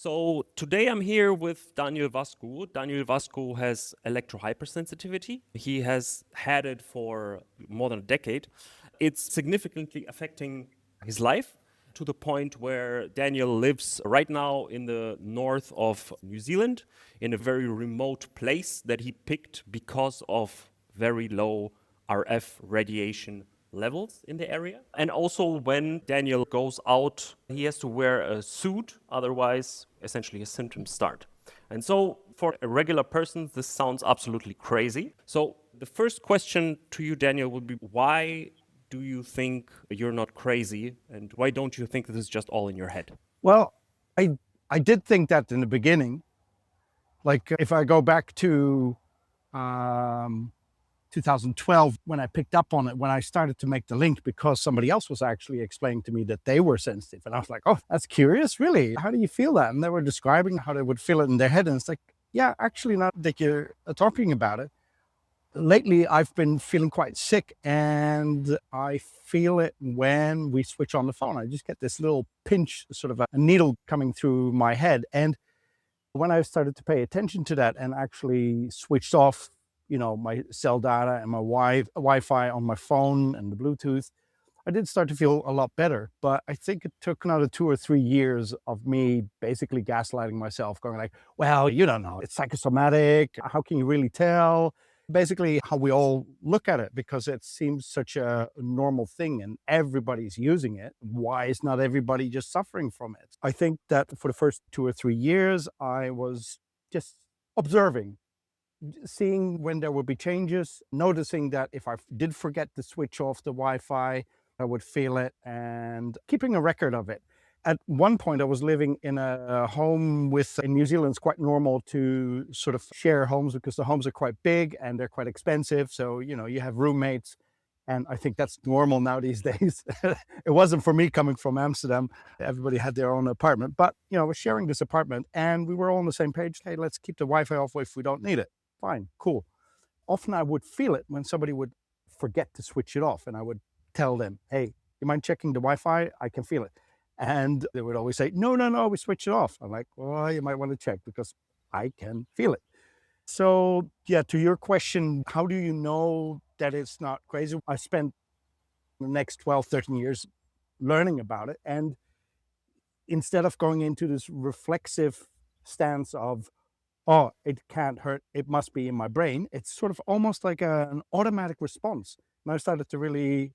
So today I'm here with Daniel Vasku. Daniel Vasku has electro hypersensitivity. He has had it for more than a decade. It's significantly affecting his life to the point where Daniel lives right now in the north of New Zealand in a very remote place that he picked because of very low RF radiation levels in the area. And also when Daniel goes out, he has to wear a suit, otherwise essentially his symptoms start. And so for a regular person, this sounds absolutely crazy. So the first question to you, Daniel, would be why do you think you're not crazy? And why don't you think this is just all in your head? Well, I did think that in the beginning. Like if I go back to 2012, when I picked up on it, when I started to make the link because somebody else was actually explaining to me that they were sensitive. And I was like, oh, that's curious, really? How do you feel that? And they were describing how they would feel it in their head. And it's like, yeah, actually, now that you're talking about it, lately I've been feeling quite sick, and I feel it when we switch on the phone. I just get this little pinch, sort of a needle coming through my head. And when I started to pay attention to that and actually switched off, my cell data and my Wi-Fi on my phone and the Bluetooth, I did start to feel a lot better. But I think it took another 2 or 3 years of me basically gaslighting myself, going like, well, you don't know, it's psychosomatic. How can you really tell? Basically how we all look at it, because it seems such a normal thing and everybody's using it. Why is not everybody just suffering from it? I think that for the first 2 or 3 years, I was just observing, seeing when there would be changes, noticing that if I did forget to switch off the Wi-Fi, I would feel it, and keeping a record of it. At one point, I was living in a home in New Zealand, it's quite normal to sort of share homes because the homes are quite big and they're quite expensive. So, you have roommates, and I think that's normal now these days. It wasn't for me coming from Amsterdam. Everybody had their own apartment, but, I was sharing this apartment and we were all on the same page. Hey, let's keep the Wi-Fi off if we don't need it. Fine, cool. Often I would feel it when somebody would forget to switch it off, and I would tell them, hey, you mind checking the Wi-Fi? I can feel it. And they would always say, no, we switched it off. I'm like, well, you might want to check because I can feel it. So yeah, to your question, how do you know that it's not crazy? I spent the next 12, 13 years learning about it. And instead of going into this reflexive stance of, oh, it can't hurt, it must be in my brain, it's sort of almost like an automatic response. And I started to really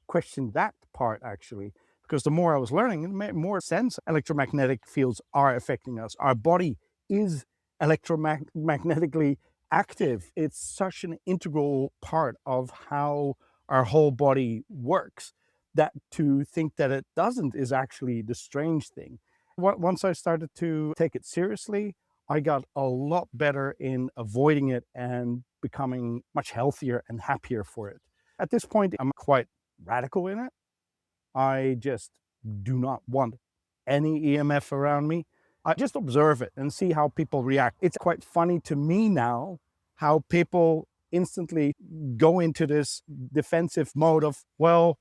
question that part, actually, because the more I was learning, it made more sense. Electromagnetic fields are affecting us. Our body is electromagnetically active. It's such an integral part of how our whole body works that to think that it doesn't is actually the strange thing. Once I started to take it seriously, I got a lot better in avoiding it and becoming much healthier and happier for it. At this point, I'm quite radical in it. I just do not want any EMF around me. I just observe it and see how people react. It's quite funny to me now how people instantly go into this defensive mode of, well,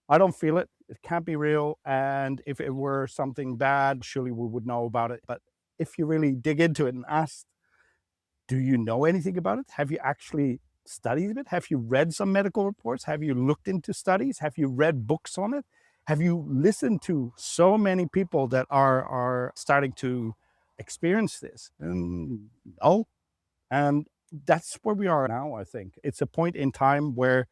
I don't feel it. It can't be real. And if it were something bad, surely we would know about it. But if you really dig into it and ask, do you know anything about it? Have you actually studied it? Have you read some medical reports? Have you looked into studies? Have you read books on it? Have you listened to so many people that are starting to experience this? And no. And that's where we are now, I think. It's a point in time where,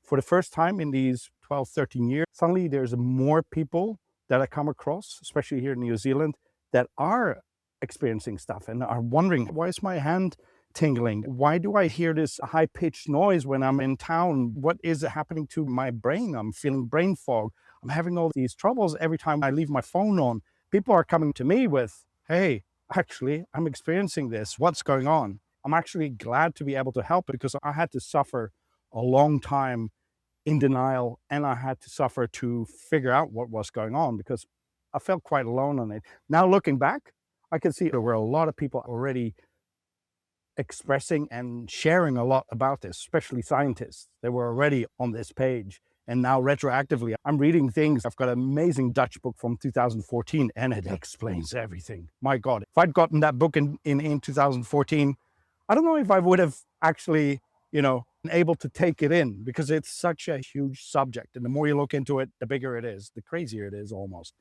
for the first time in these 12, 13 years, suddenly there's more people that I come across, especially here in New Zealand, that are experiencing stuff and are wondering, why is my hand tingling? Why do I hear this high-pitched noise when I'm in town? What is happening to my brain? I'm feeling brain fog. I'm having all these troubles every time I leave my phone on. People are coming to me with, hey, actually, I'm experiencing this. What's going on? I'm actually glad to be able to help, because I had to suffer a long time in denial, and I had to suffer to figure out what was going on because I felt quite alone on it. Now looking back, I can see there were a lot of people already expressing and sharing a lot about this, especially scientists. They were already on this page And now retroactively, I'm reading things. I've got an amazing Dutch book from 2014 and it explains everything. My God, if I'd gotten that book in 2014, I don't know if I would have actually, been able to take it in, because it's such a huge subject. And the more you look into it, the bigger it is, the crazier it is almost.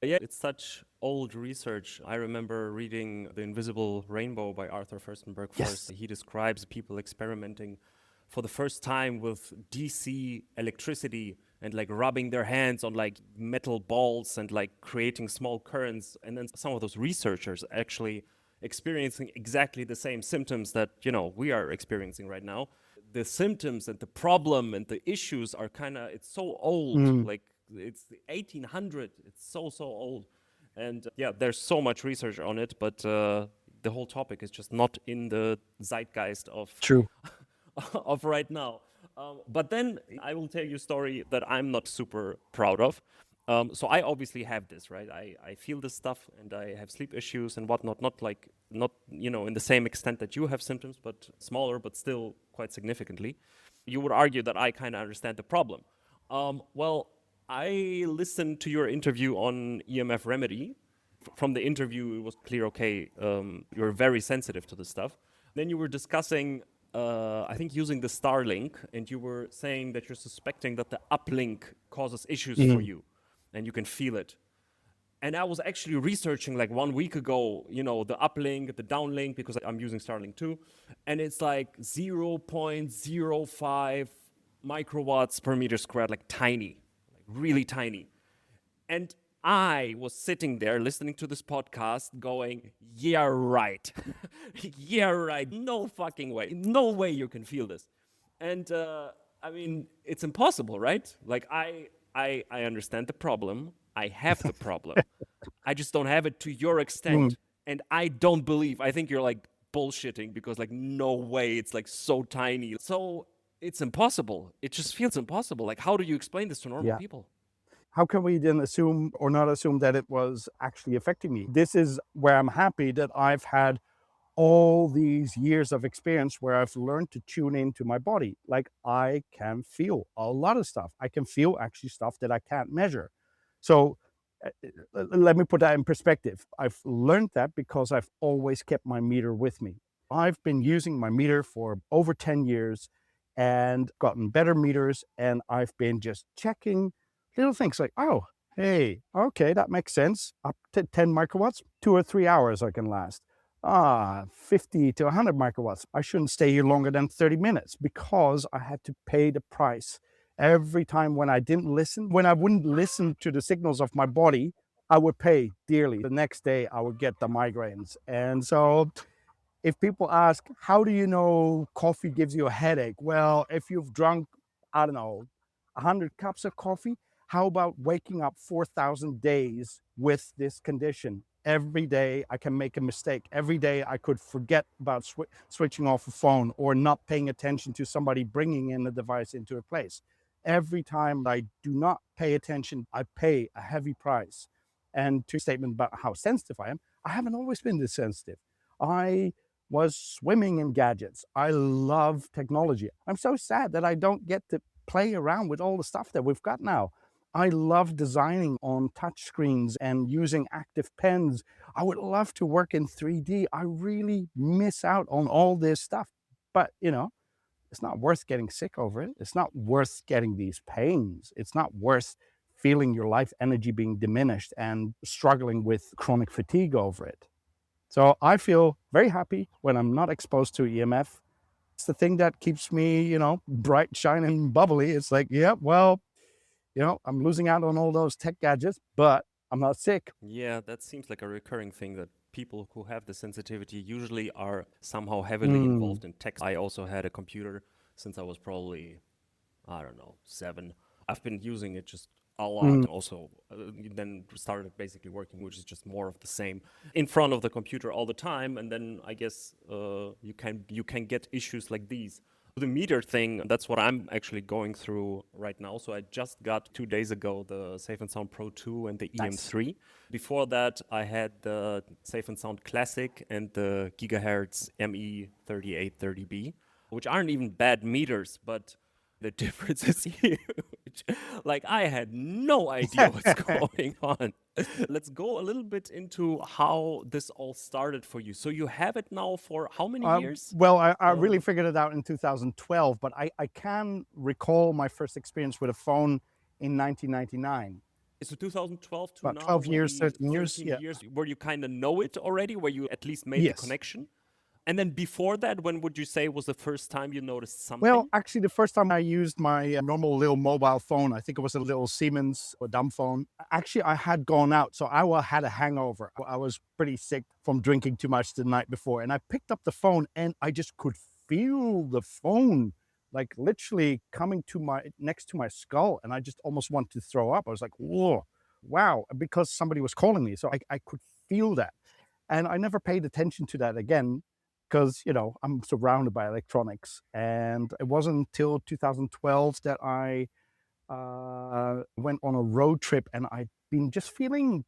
Yeah, it's such old research. I remember reading The Invisible Rainbow by Arthur Firstenberg first. Yes. He describes people experimenting for the first time with DC electricity and like rubbing their hands on like metal balls and like creating small currents. And then some of those researchers actually experiencing exactly the same symptoms that, we are experiencing right now. The symptoms and the problem and the issues are it's so old. Like it's the 1800. It's so old. And yeah, there's so much research on it, but the whole topic is just not in the zeitgeist of True. of right now. But then I will tell you a story that I'm not super proud of. So I obviously have this, right? I feel this stuff and I have sleep issues and whatnot, not in the same extent that you have symptoms, but smaller, but still quite significantly. You would argue that I kind of understand the problem. Well, I listened to your interview on EMF Remedy. From the interview, it was clear, okay, you're very sensitive to this stuff. Then you were discussing, I think, using the Starlink, and you were saying that you're suspecting that the uplink causes issues for you, and you can feel it. And I was actually researching like 1 week ago, the uplink, the downlink, because I'm using Starlink too, and it's like 0.05 microwatts per meter squared, like tiny, like really tiny. And I was sitting there listening to this podcast going, yeah, right. Yeah, right. No fucking way. No way you can feel this. And I mean, it's impossible, right? Like I understand the problem. I have the problem. I just don't have it to your extent. And I don't believe, I think you're like bullshitting, because like no way, it's like so tiny. So it's impossible. It just feels impossible. Like, how do you explain this to normal Yeah. people? How can we then assume or not assume that it was actually affecting me? This is where I'm happy that I've had all these years of experience where I've learned to tune into my body. Like, I can feel a lot of stuff. I can feel actually stuff that I can't measure. So let me put that in perspective. I've learned that because I've always kept my meter with me. I've been using my meter for over 10 years and gotten better meters, and I've been just checking little things like, oh, hey, okay, that makes sense. Up to 10 microwatts, 2 or 3 hours I can last. 50 to 100 microwatts. I shouldn't stay here longer than 30 minutes, because I had to pay the price. Every time when I wouldn't listen to the signals of my body, I would pay dearly. The next day I would get the migraines. And so if people ask, how do you know coffee gives you a headache? Well, if you've drunk, I don't know, 100 cups of coffee, how about waking up 4,000 days with this condition? Every day I can make a mistake. Every day I could forget about switching off a phone or not paying attention to somebody bringing in the device into a place. Every time I do not pay attention, I pay a heavy price. And to your statement about how sensitive I am, I haven't always been this sensitive. I was swimming in gadgets. I love technology. I'm so sad that I don't get to play around with all the stuff that we've got now. I love designing on touch screens and using active pens. I would love to work in 3D. I really miss out on all this stuff. But, it's not worth getting sick over it. It's not worth getting these pains. It's not worth feeling your life energy being diminished and struggling with chronic fatigue over it. So I feel very happy when I'm not exposed to EMF. It's the thing that keeps me, bright, shining, bubbly. It's like, yeah, well, I'm losing out on all those tech gadgets, but I'm not sick. Yeah, that seems like a recurring thing, that people who have the sensitivity usually are somehow heavily involved in tech. I also had a computer since I was probably, I don't know, 7. I've been using it just a lot. Also, then started basically working, which is just more of the same, in front of the computer all the time. And then I guess you can get issues like these. The meter thing, that's what I'm actually going through right now. So I just got 2 days ago the Safe and Sound Pro 2 and the Nice. EM3. Before that, I had the Safe and Sound Classic and the Gigahertz ME3830B, which aren't even bad meters, but The difference is huge. Like, I had no idea what's going on. Let's go a little bit into how this all started for you. So you have it now for how many years? Well, I really figured it out in 2012, but I can recall my first experience with a phone in 1999. So 2012 to About now 12 would years, be 13 years. 13 Yeah. years where you kind of know it already, where you at least made the Yes. connection. And then before that, when would you say was the first time you noticed Well, something? actually, the first time I used my normal little mobile phone, I think it was a little Siemens or dumb phone. Actually, I had gone out, so had a hangover. I was pretty sick from drinking too much the night before, and I picked up the phone, and I just could feel the phone like literally coming to my next to my skull, and I just almost wanted to throw up. I was like, "Whoa, wow!" Because somebody was calling me, so I could feel that, and I never paid attention to that again because I'm surrounded by electronics. And it wasn't until 2012 that I went on a road trip, and I'd been just feeling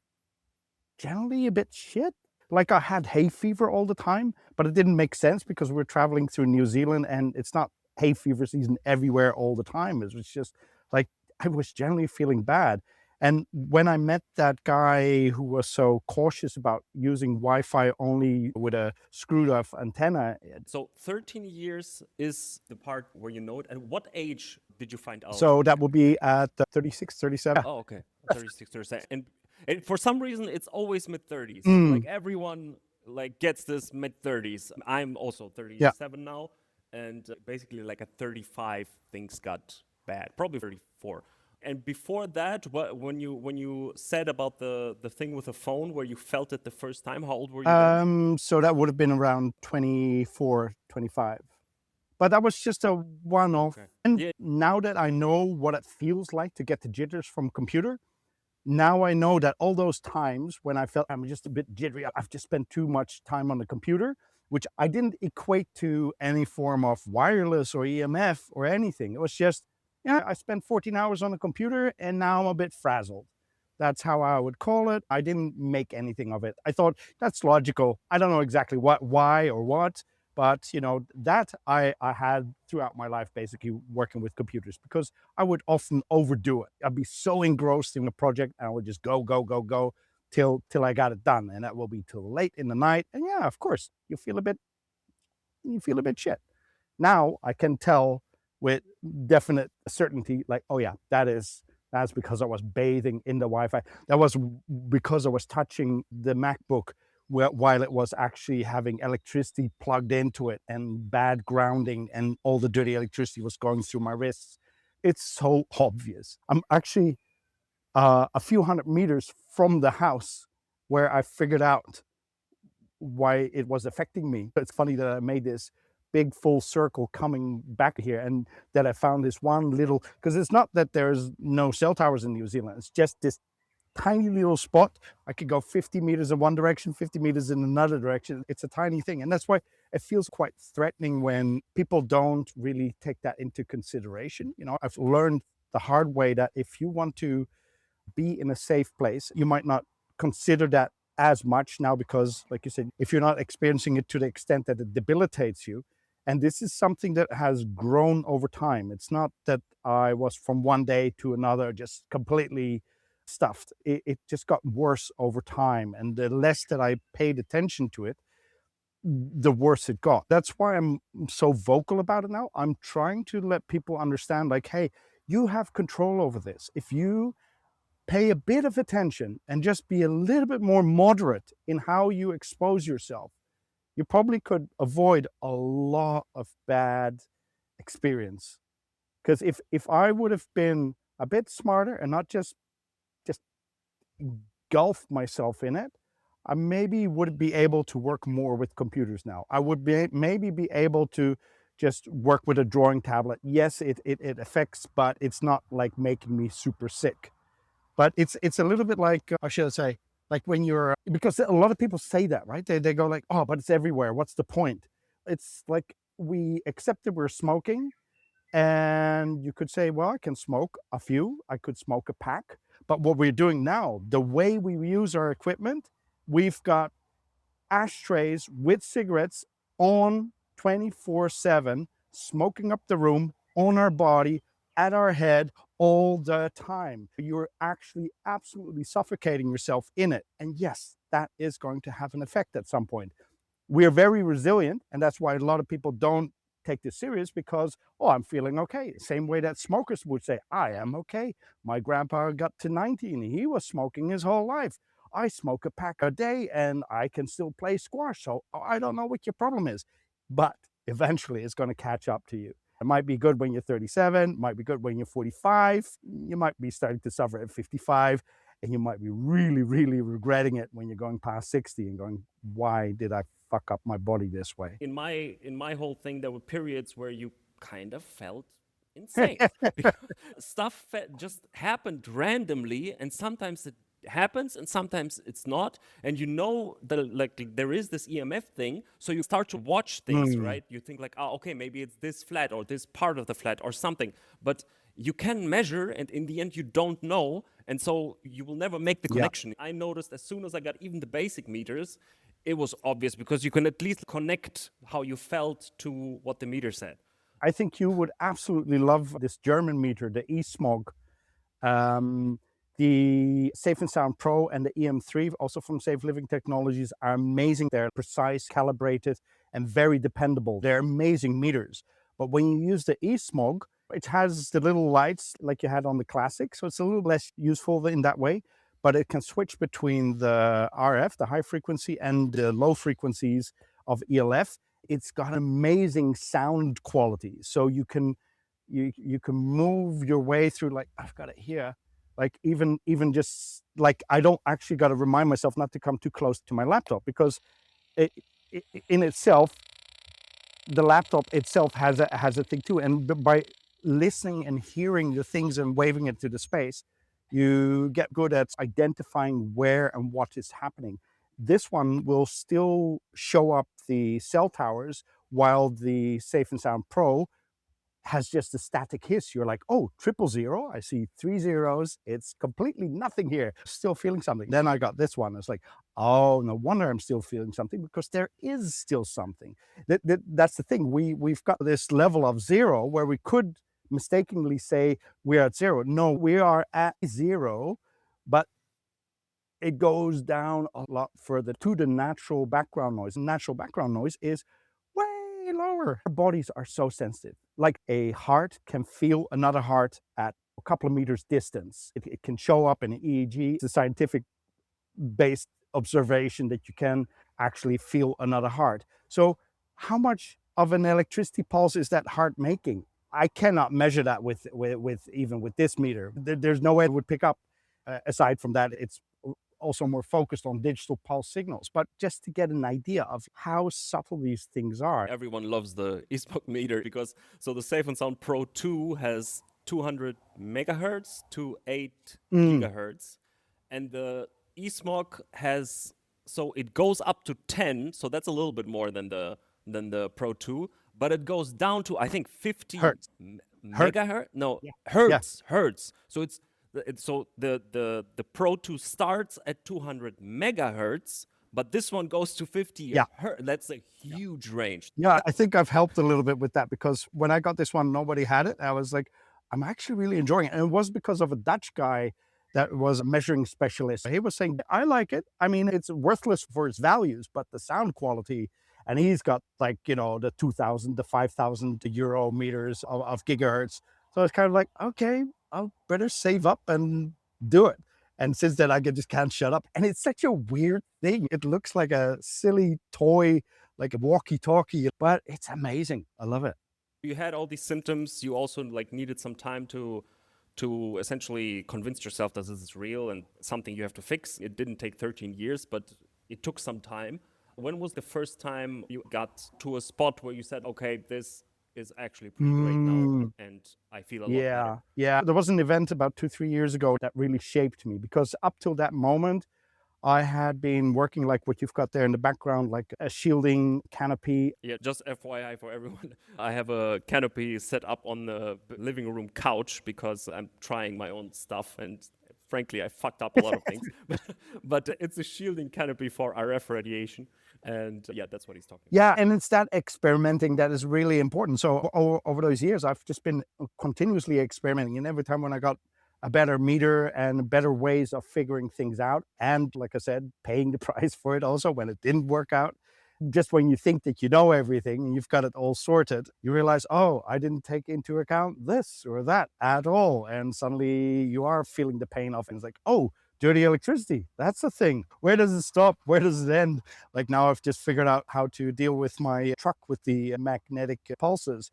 generally a bit shit. Like I had hay fever all the time, but it didn't make sense because we're traveling through New Zealand and it's not hay fever season everywhere all the time. It was just like I was generally feeling bad. And when I met that guy who was so cautious about using Wi-Fi only with a screwed off antenna. So 13 years is the part where you know it. And what age did you find out? So that would be at 36, 37. Oh, okay. 36, 37. And for some reason, it's always mid 30s. Like everyone like gets this mid 30s. I'm also Yeah. 37 now. And basically like at 35, things got bad. Probably 34. And before that, when you said about the thing with the phone where you felt it the first time, how old were you then? So that would have been around 24, 25. But that was just a one-off. Okay. And Yeah. now that I know what it feels like to get the jitters from computer, now I know that all those times when I felt I'm just a bit jittery, I've just spent too much time on the computer, which I didn't equate to any form of wireless or EMF or anything. It was just, yeah, I spent 14 hours on the computer and now I'm a bit frazzled. That's how I would call it. I didn't make anything of it. I thought that's logical. I don't know exactly why or what, but that I had throughout my life, basically working with computers, because I would often overdo it. I'd be so engrossed in the project and I would just go, go, go, go till I got it done. And that will be till late in the night. And yeah, of course, you feel a bit shit. Now I can tell with definite certainty, like, oh yeah, that's because I was bathing in the Wi-Fi. That was because I was touching the MacBook while it was actually having electricity plugged into it and bad grounding, and all the dirty electricity was going through my wrists. It's so obvious. I'm actually a few hundred meters from the house where I figured out why it was affecting me. It's funny that I made this big full circle coming back here, and that I found this one little, because it's not that there's no cell towers in New Zealand, it's just this tiny little spot. I could go 50 meters in one direction, 50 meters in another direction. It's a tiny thing. And that's why it feels quite threatening when people don't really take that into consideration. I've learned the hard way that if you want to be in a safe place, you might not consider that as much now, because like you said, if you're not experiencing it to the extent that it debilitates you. And this is something that has grown over time. It's not that I was from one day to another just completely stuffed. It just got worse over time. And the less that I paid attention to it, the worse it got. That's why I'm so vocal about it now. I'm trying to let people understand, like, hey, you have control over this. If you pay a bit of attention and just be a little bit more moderate in how you expose yourself, you probably could avoid a lot of bad experience. Because if I would have been a bit smarter and not just engulf myself in it, I maybe would be able to work more with computers now. I would maybe be able to just work with a drawing tablet. Yes, it affects, but it's not like making me super sick. But it's a little bit like, how should I say, like when you're, because a lot of people say that, right? They go like, oh, but it's everywhere. What's the point? It's like we accept that we're smoking, and you could say, well, I can smoke a few, I could smoke a pack. But what we're doing now, the way we use our equipment, we've got ashtrays with cigarettes on 24/7, smoking up the room on our body, at our head all the time. You're actually absolutely suffocating yourself in it. And yes, that is going to have an effect at some point. We're very resilient, and that's why a lot of people don't take this serious because, oh, I'm feeling okay. Same way that smokers would say, I am okay. My grandpa got to 90 and he was smoking his whole life. I smoke a pack a day and I can still play squash. So I don't know what your problem is, but eventually it's going to catch up to you. It might be good when you're 37, might be good when you're 45. You might be starting to suffer at 55, and you might be really, really regretting it when you're going past 60 and going, why did I fuck up my body this way? In my whole thing, there were periods where you kind of felt insane. Because stuff just happened randomly, and sometimes it happens and sometimes it's not, and you know that like there is this EMF thing, so you start to watch things, right? You think like, oh, okay, maybe it's this flat or this part of the flat or something, but you can measure, and in the end you don't know, and so you will never make the Yeah. connection. I noticed as soon as I got even the basic meters, it was obvious because you can at least connect how you felt to what the meter said. I think you would absolutely love this German meter, the E-Smog. The Safe and Sound Pro and the EM3, also from Safe Living Technologies, are amazing. They're precise, calibrated, and very dependable. They're amazing meters. But when you use the E-Smog, it has the little lights like you had on the Classic, so it's a little less useful in that way. But it can switch between the RF, the high frequency, and the low frequencies of ELF. It's got amazing sound quality, so you can move your way through. Like, I've got it here, like even just like, I don't actually got to remind myself not to come too close to my laptop, because it in itself, the laptop itself has a thing too, and by listening and hearing the things and waving it to the space, you get good at identifying where and what is happening. This one will still show up the cell towers, while the Safe and Sound Pro has just a static hiss. You're like, oh, 000. I see 3 zeros. It's completely nothing here. Still feeling something. Then I got this one. It's like, oh, no wonder I'm still feeling something, because there is still something. That's the thing. We've got this level of 0 where we could mistakenly say we're at 0. No, we are at 0, but it goes down a lot further to the natural background noise. Natural background noise is way lower. Our bodies are so sensitive. Like, a heart can feel another heart at a couple of meters distance. It can show up in an EEG. It's a scientific based observation that you can actually feel another heart. So how much of an electricity pulse is that heart making? I cannot measure that with even with this meter. There's no way it would pick up. Aside from that, it's also more focused on digital pulse signals, but just to get an idea of how subtle these things are. Everyone loves the eSmog meter because so the Safe and Sound Pro 2 has 200 megahertz to 8 gigahertz, and the eSmog has, so it goes up to 10, so that's a little bit more than the Pro 2, but it goes down to I think 50 Hertz. megahertz. No, Yeah. hertz. So the Pro 2 starts at 200 megahertz, but this one goes to 50 Yeah. hertz. That's a huge range. Yeah, I think I've helped a little bit with that, because when I got this one, nobody had it. I was like, I'm actually really enjoying it. And it was because of a Dutch guy that was a measuring specialist. He was saying, I like it. I mean, it's worthless for its values, but the sound quality, and he's got like, the 2,000, the 5,000 euro meters of gigahertz. So it's kind of like, okay, I'll better save up and do it. And since then, I just can't shut up. And it's such a weird thing. It looks like a silly toy, like a walkie-talkie, but it's amazing. I love it. You had all these symptoms. You also like needed some time to essentially convince yourself that this is real and something you have to fix. It didn't take 13 years, but it took some time. When was the first time you got to a spot where you said, okay, this is actually pretty great now, and I feel a lot better? Yeah. There was an event about 2-3 years ago that really shaped me, because up till that moment, I had been working like what you've got there in the background, like a shielding canopy. Yeah, just FYI for everyone, I have a canopy set up on the living room couch because I'm trying my own stuff and frankly, I fucked up a lot of things. But it's a shielding canopy for RF radiation. And yeah, that's what he's talking about. Yeah, and it's that experimenting that is really important. So over those years, I've just been continuously experimenting. And every time when I got a better meter and better ways of figuring things out, and like I said, paying the price for it also when it didn't work out. Just when you think that you know everything and you've got it all sorted, you realize, oh, I didn't take into account this or that at all. And suddenly you are feeling the pain of it. It's like, oh, dirty electricity, that's the thing. Where does it stop? Where does it end? Like now I've just figured out how to deal with my truck with the magnetic pulses.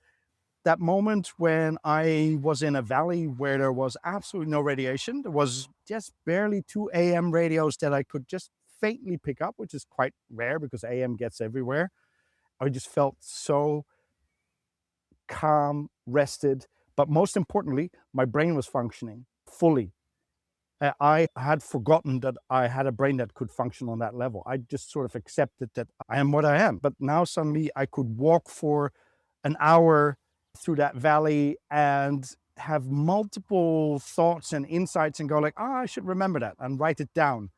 That moment when I was in a valley where there was absolutely no radiation, there was just barely 2 AM radios that I could just faintly pick up, which is quite rare because AM gets everywhere. I just felt so calm, rested, but most importantly, my brain was functioning fully. I had forgotten that I had a brain that could function on that level. I just sort of accepted that I am what I am. But now suddenly I could walk for an hour through that valley and have multiple thoughts and insights and go like, oh, I should remember that and write it down.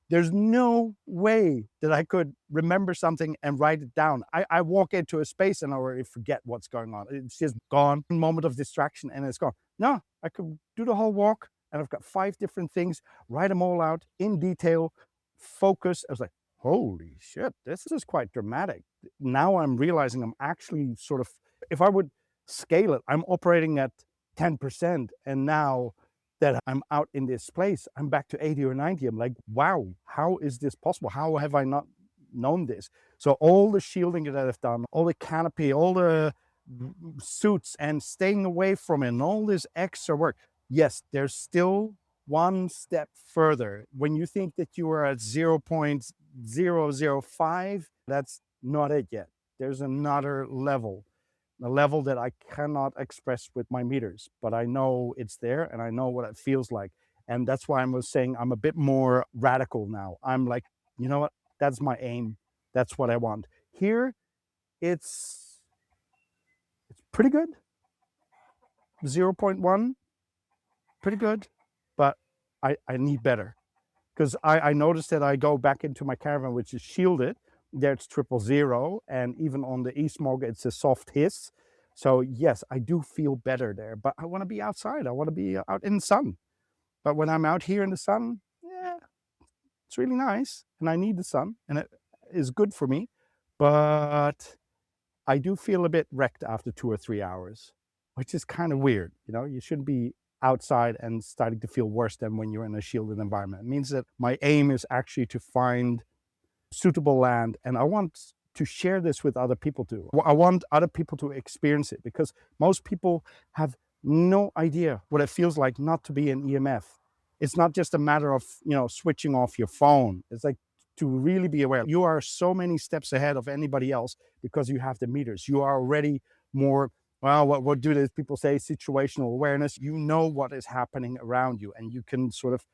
There's no way that I could remember something and write it down. I walk into a space and I already forget what's going on. It's just gone. Moment of distraction and it's gone. No, I could do the whole walk and I've got 5 different things, write them all out in detail, focus. I was like, holy shit, this is quite dramatic. Now I'm realizing I'm actually sort of, if I would scale it, I'm operating at 10%. And now that I'm out in this place, I'm back to 80 or 90. I'm like, wow, how is this possible? How have I not known this? So all the shielding that I've done, all the canopy, all the suits and staying away from it and all this extra work, yes, there's still one step further. When you think that you are at 0.005, that's not it yet. There's another level, a level that I cannot express with my meters, but I know it's there and I know what it feels like. And that's why I was saying I'm a bit more radical now. I'm like, you know what? That's my aim. That's what I want. Here, it's pretty good. 0.1, pretty good, but I need better. Because I noticed that I go back into my caravan, which is shielded. There it's 000, and even on the e-smog, it's a soft hiss. So yes, I do feel better there, but I want to be outside. I want to be out in the sun. But when I'm out here in the sun, yeah, it's really nice, and I need the sun, and it is good for me. But I do feel a bit wrecked after 2 or 3 hours, which is kind of weird. You know, you shouldn't be outside and starting to feel worse than when you're in a shielded environment. It means that my aim is actually to find suitable land, and I want to share this with other people too. I want other people to experience it because most people have no idea what it feels like not to be an EMF. It's not just a matter of, you know, switching off your phone. It's like to really be aware. You are so many steps ahead of anybody else because you have the meters. You are already more, well, what do these people say? Situational awareness. You know what is happening around you and you can sort of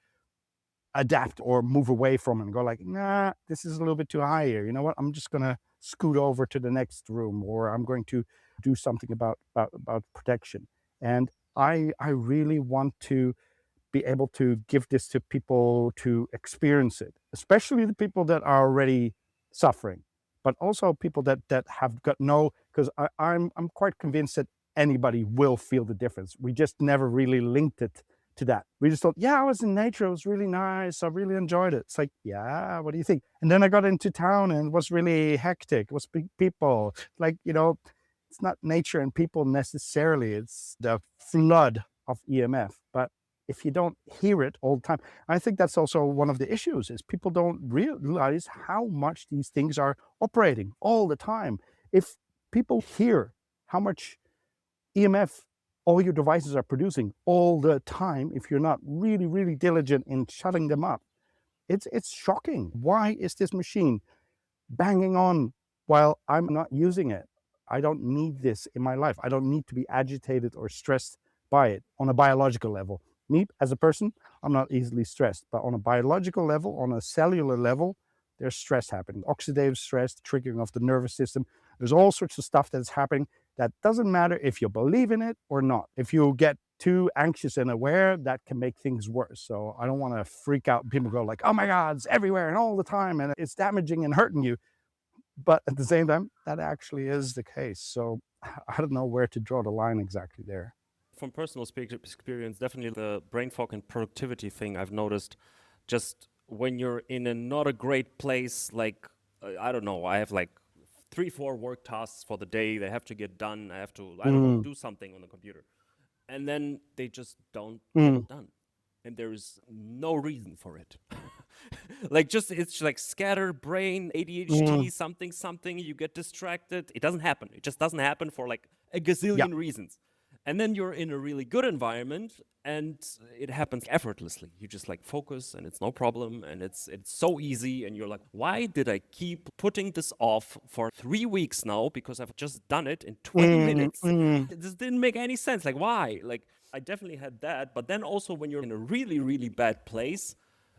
adapt or move away from it and go like, nah, this is a little bit too high here. You know what? I'm just going to scoot over to the next room, or I'm going to do something about protection. And I really want to be able to give this to people to experience it, especially the people that are already suffering, but also people that have got no, because I'm quite convinced that anybody will feel the difference. We just never really linked it to that. We just thought, yeah, I was in nature, it was really nice, I really enjoyed it. It's like, yeah, what do you think? And then I got into town and it was really hectic, it was big people, like, you know, it's not nature and people necessarily, it's the flood of EMF. But if you don't hear it all the time, I think that's also one of the issues is people don't realize how much these things are operating all the time. If people hear how much EMF all your devices are producing all the time, if you're not really, really diligent in shutting them up, it's shocking. Why is this machine banging on while I'm not using it? I don't need this in my life. I don't need to be agitated or stressed by it on a biological level. Me, as a person, I'm not easily stressed, but on a biological level, on a cellular level, there's stress happening. Oxidative stress, triggering of the nervous system. There's all sorts of stuff that's happening that doesn't matter if you believe in it or not. If you get too anxious and aware, that can make things worse. So I don't want to freak out. People go like, oh my God, it's everywhere and all the time and it's damaging and hurting you. But at the same time, that actually is the case. So I don't know where to draw the line exactly there. From personal experience, definitely the brain fog and productivity thing I've noticed. Just when you're in a not a great place, like I don't know, I have like 3, 4 work tasks for the day. They have to get done. I have to, I don't know, do something on the computer, and then they just don't get done, and there is no reason for it. Like just it's like scattered brain, ADHD, something. You get distracted. It doesn't happen. It just doesn't happen for like a Yeah. gazillion reasons. And then you're in a really good environment and it happens effortlessly. You just like focus and it's no problem and it's so easy and you're like, why did I keep putting this off for 3 weeks now because I've just done it in 20 minutes? This didn't make any sense. Like why? Like I definitely had that, but then also when you're in a really really bad place,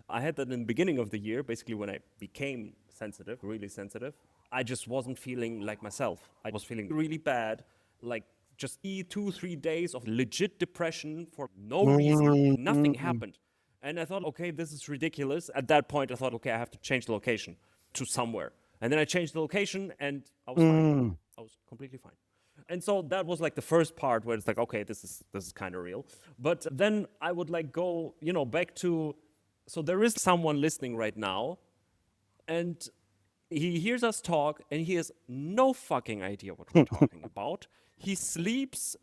I had that in the beginning of the year, basically when I became sensitive, really sensitive. I just wasn't feeling like myself. I was feeling really bad, like just 2, 3 days of legit depression for no reason. Nothing happened. And I thought, okay, this is ridiculous. At that point, I thought, okay, I have to change the location to somewhere. And then I changed the location and I was fine. I was completely fine. And so that was like the first part where it's like, okay, this is kind of real. But then I would like go, back to, so there is someone listening right now and he hears us talk and he has no fucking idea what we're talking about. He sleeps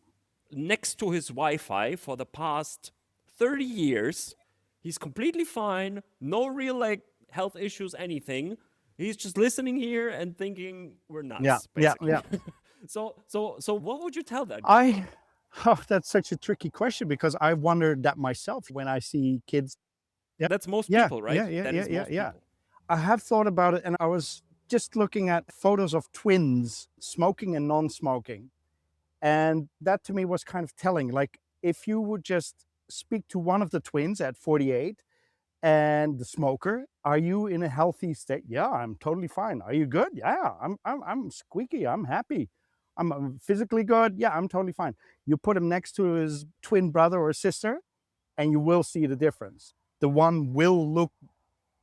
next to his Wi-Fi for the past 30 years. He's completely fine, no real like health issues, anything. He's just listening here and thinking we're Yeah. nuts, Yeah. basically. Yeah. So what would you tell that? That's such a tricky question because I wondered that myself when I see kids. Yeah. That's most Yeah. people, right? Yeah. Yeah. That Yeah. is Yeah. most Yeah. people. I have thought about it and I was just looking at photos of twins, smoking and non-smoking. And that to me was kind of telling. Like if you would just speak to one of the twins at 48 and the smoker, are you in a healthy state? Yeah, I'm totally fine. Are you good? Yeah, I'm squeaky. I'm happy. I'm physically good. Yeah, I'm totally fine. You put him next to his twin brother or sister, and you will see the difference. The one will look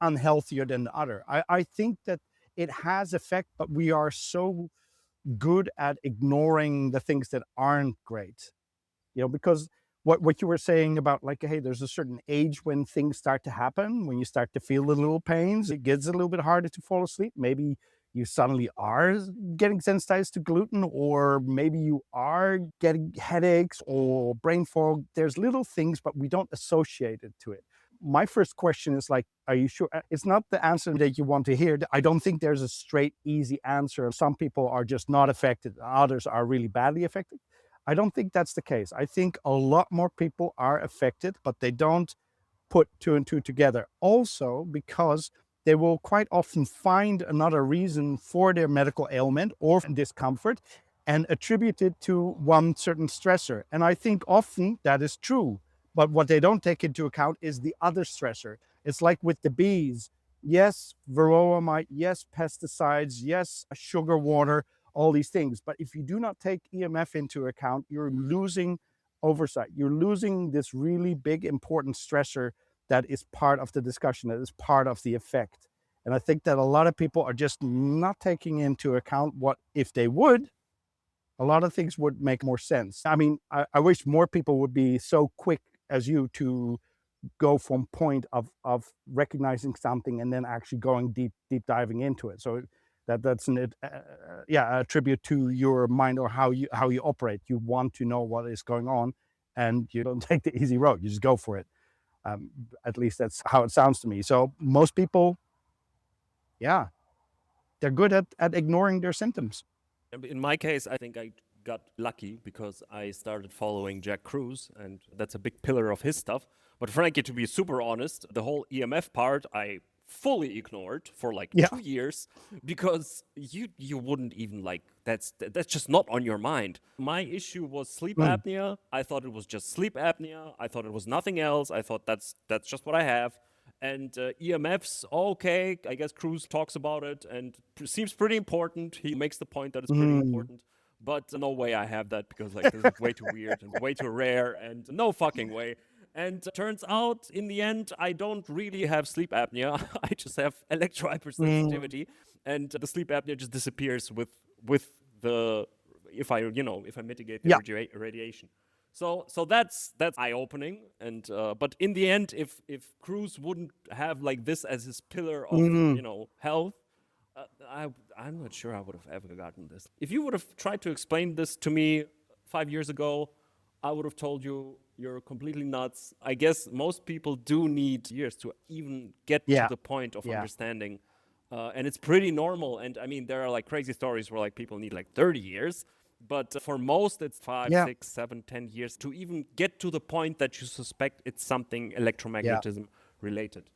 unhealthier than the other. I think that it has effect, but we are so good at ignoring the things that aren't great. Because what you were saying about like, hey, there's a certain age when things start to happen, when you start to feel the little pains, it gets a little bit harder to fall asleep. Maybe you suddenly are getting sensitized to gluten, or maybe you are getting headaches or brain fog. There's little things, but we don't associate it to it. My first question is like, are you sure? It's not the answer that you want to hear. I don't think there's a straight, easy answer. Some people are just not affected, others are really badly affected. I don't think that's the case. I think a lot more people are affected, but they don't put two and two together. Also, because they will quite often find another reason for their medical ailment or discomfort and attribute it to one certain stressor. And I think often that is true. But what they don't take into account is the other stressor. It's like with the bees. Yes, varroa mite, yes, pesticides, yes, sugar water, all these things. But if you do not take EMF into account, you're losing oversight. You're losing this really big, important stressor that is part of the discussion, that is part of the effect. And I think that a lot of people are just not taking into account what, if they would, a lot of things would make more sense. I mean, I wish more people would be so quick as you to go from point of recognizing something and then actually going deep diving into it. So that's a tribute to your mind or how you operate. You want to know what is going on, and you don't take the easy road. You just go for it. At least that's how it sounds to me. So most people, yeah, they're good at ignoring their symptoms. In my case, I think I got lucky because I started following Jack Cruz, and that's a big pillar of his stuff. But frankly, to be super honest, the whole EMF part I fully ignored for like Yeah. 2 years because you wouldn't even like that's just not on your mind. My issue was sleep apnea. I thought it was just sleep apnea. I thought it was nothing else. I thought that's just what I have. And EMFs, okay, I guess Cruz talks about it and seems pretty important. He makes the point that it's pretty important. But no way I have that, because like this is way too weird and way too rare, and no fucking way. And turns out in the end, I don't really have sleep apnea. I just have electro Mm, hypersensitivity, and the sleep apnea just disappears with the if I mitigate the yeah, radiation. So that's eye opening. And but in the end, if Cruz wouldn't have like this as his pillar of mm, health, I'm not sure I would have ever gotten this. If you would have tried to explain this to me 5 years ago, I would have told you you're completely nuts. I guess most people do need years to even get to yeah, the point of yeah, understanding. And it's pretty normal. And I mean, there are like crazy stories where like people need like 30 years. But for most, it's five, yeah, 6, 7, 10 years to even get to the point that you suspect it's something yeah. electromagnetism related.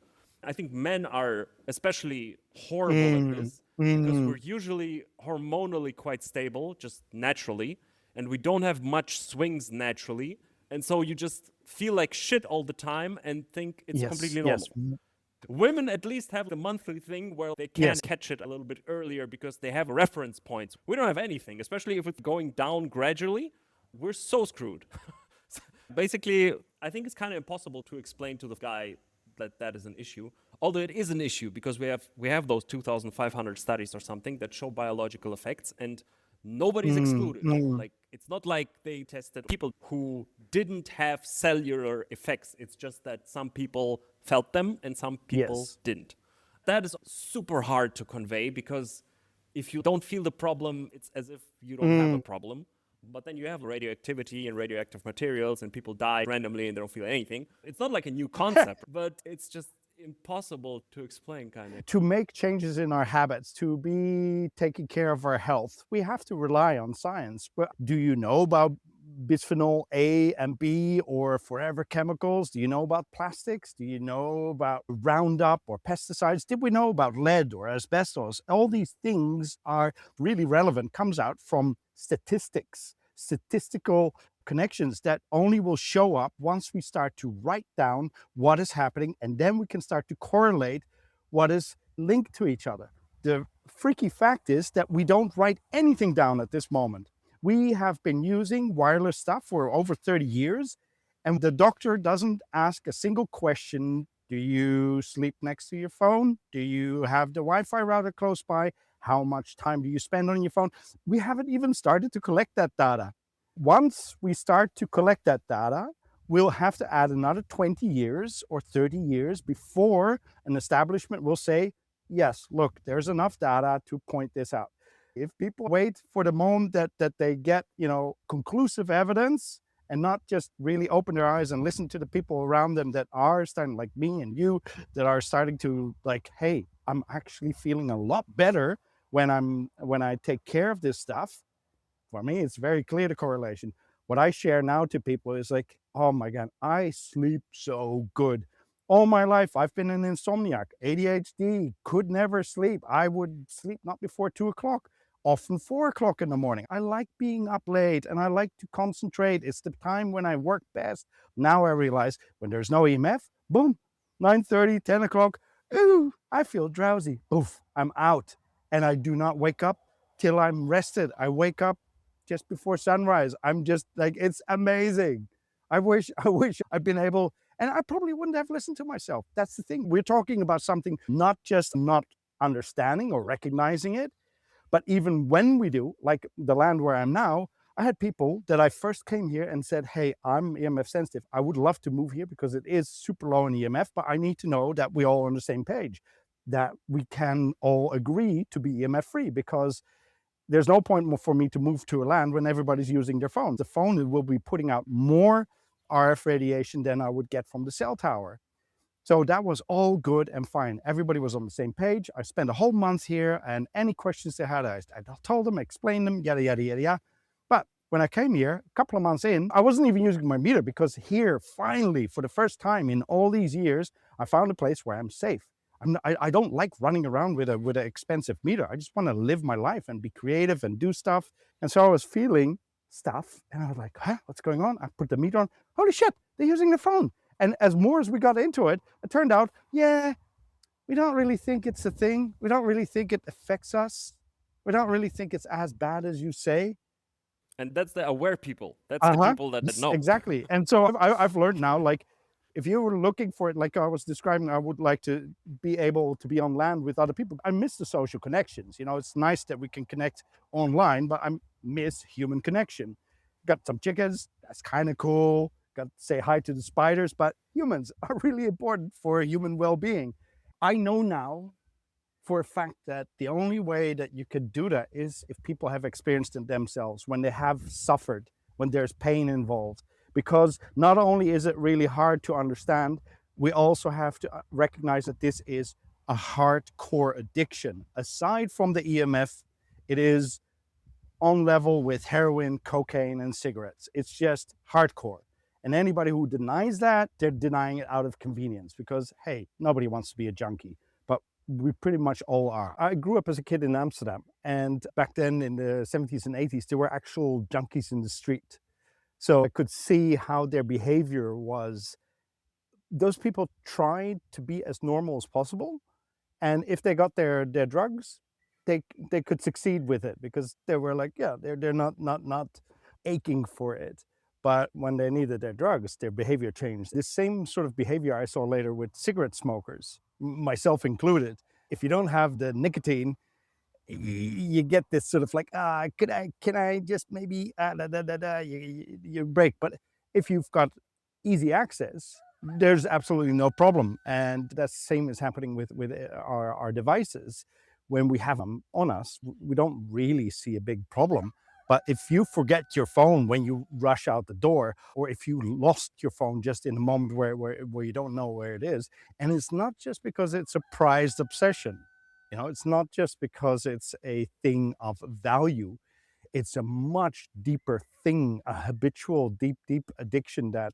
I think men are especially horrible at Mm, this, because mm, we're usually hormonally quite stable, just naturally, and we don't have much swings naturally. And so you just feel like shit all the time and think it's yes, completely yes, normal. Women at least have the monthly thing where they can yes. catch it a little bit earlier because they have reference points. We don't have anything, especially if it's going down gradually. We're so screwed. Basically, I think it's kind of impossible to explain to the guy that that is an issue. Although it is an issue, because we have those 2,500 studies or something that show biological effects, and nobody's Mm, excluded. mm, Like, it's not like they tested people who didn't have cellular effects. It's just that some people felt them and some people yes. didn't. That is super hard to convey, because if you don't feel the problem, it's as if you don't have a Mm, problem. But then you have radioactivity and radioactive materials, and people die randomly and they don't feel anything. It's not like a new concept, but it's just impossible to explain, kind of. to make changes in our habits, to be taking care of our health, we have to rely on science. But do you know about bisphenol A and B or forever chemicals? Do you know about plastics? Do you know about Roundup or pesticides? Did we know about lead or asbestos? All these things are really relevant, comes out from statistics, statistical connections that only will show up once we start to write down what is happening, and then we can start to correlate what is linked to each other. The freaky fact is that we don't write anything down at this moment. We have been using wireless stuff for over 30 years, and the doctor doesn't ask a single question. Do you sleep next to your phone? Do you have the Wi-Fi router close by? How much time do you spend on your phone? We haven't even started to collect that data. Once we start to collect that data, we'll have to add another 20 years or 30 years before an establishment will say, yes, look, there's enough data to point this out. If people wait for the moment that they get, conclusive evidence, and not just really open their eyes and listen to the people around them that are starting, like me and you, that are starting to like, hey, I'm actually feeling a lot better when I take care of this stuff. For me, it's very clear, the correlation. What I share now to people is like, oh my God, I sleep so good. All my life, I've been an insomniac, ADHD, could never sleep. I would sleep not before 2 o'clock, often 4 o'clock in the morning. I like being up late and I like to concentrate. It's the time when I work best. Now I realize when there's no EMF, boom, 9:30, 10 o'clock, ooh, I feel drowsy. Oof, I'm out. And I do not wake up till I'm rested. I wake up just before sunrise. I'm just like, it's amazing. I wish I'd been able, and I probably wouldn't have listened to myself. That's the thing. We're talking about something not just not understanding or recognizing it, but even when we do, like the land where I'm now, I had people that I first came here and said, hey, I'm EMF sensitive. I would love to move here because it is super low in EMF, but I need to know that we're all on the same page, that we can all agree to be EMF free, because there's no point for me to move to a land when everybody's using their phone. The phone will be putting out more RF radiation than I would get from the cell tower. So that was all good and fine. Everybody was on the same page. I spent a whole month here, and any questions they had, I told them, explained them, yada, yada, yada, yada. But when I came here, a couple of months in, I wasn't even using my meter, because here, finally, for the first time in all these years, I found a place where I'm safe. I don't like running around with an expensive meter. I just want to live my life and be creative and do stuff. And so I was feeling stuff, and I was like, huh, what's going on? I put the meter on. Holy shit, they're using the phone. And as more as we got into it, it turned out, yeah, we don't really think it's a thing. We don't really think it affects us. We don't really think it's as bad as you say. And that's the aware people. That's the Uh-huh. people that Yes, know. exactly. And so I've learned now, like, if you were looking for it, like I was describing, I would like to be able to be on land with other people. I miss the social connections. You know, it's nice that we can connect online, but I miss human connection. Got some chickens, that's kind of cool. Got to say hi to the spiders, but humans are really important for human well-being. I know now for a fact that the only way that you could do that is if people have experienced it themselves, when they have suffered, when there's pain involved. Because not only is it really hard to understand, we also have to recognize that this is a hardcore addiction. Aside from the EMF, it is on level with heroin, cocaine, and cigarettes. It's just hardcore. And anybody who denies that, they're denying it out of convenience because, hey, nobody wants to be a junkie. But we pretty much all are. I grew up as a kid in Amsterdam. And back then in the 70s and 80s, there were actual junkies in the street. So I could see how their behavior was. Those people tried to be as normal as possible, and if they got their drugs, they could succeed with it because they were like, yeah, they're not aching for it. But when they needed their drugs, their behavior changed. This same sort of behavior I saw later with cigarette smokers, myself included. If you don't have the nicotine, you get this sort of like, can I just maybe you break. But if you've got easy access, there's absolutely no problem. And that's the same is happening with our devices. When we have them on us, we don't really see a big problem. But if you forget your phone when you rush out the door, or if you lost your phone just in a moment where you don't know where it is, and it's not just because it's a prized obsession, you know, it's not just because it's a thing of value. It's a much deeper thing, a habitual, deep addiction that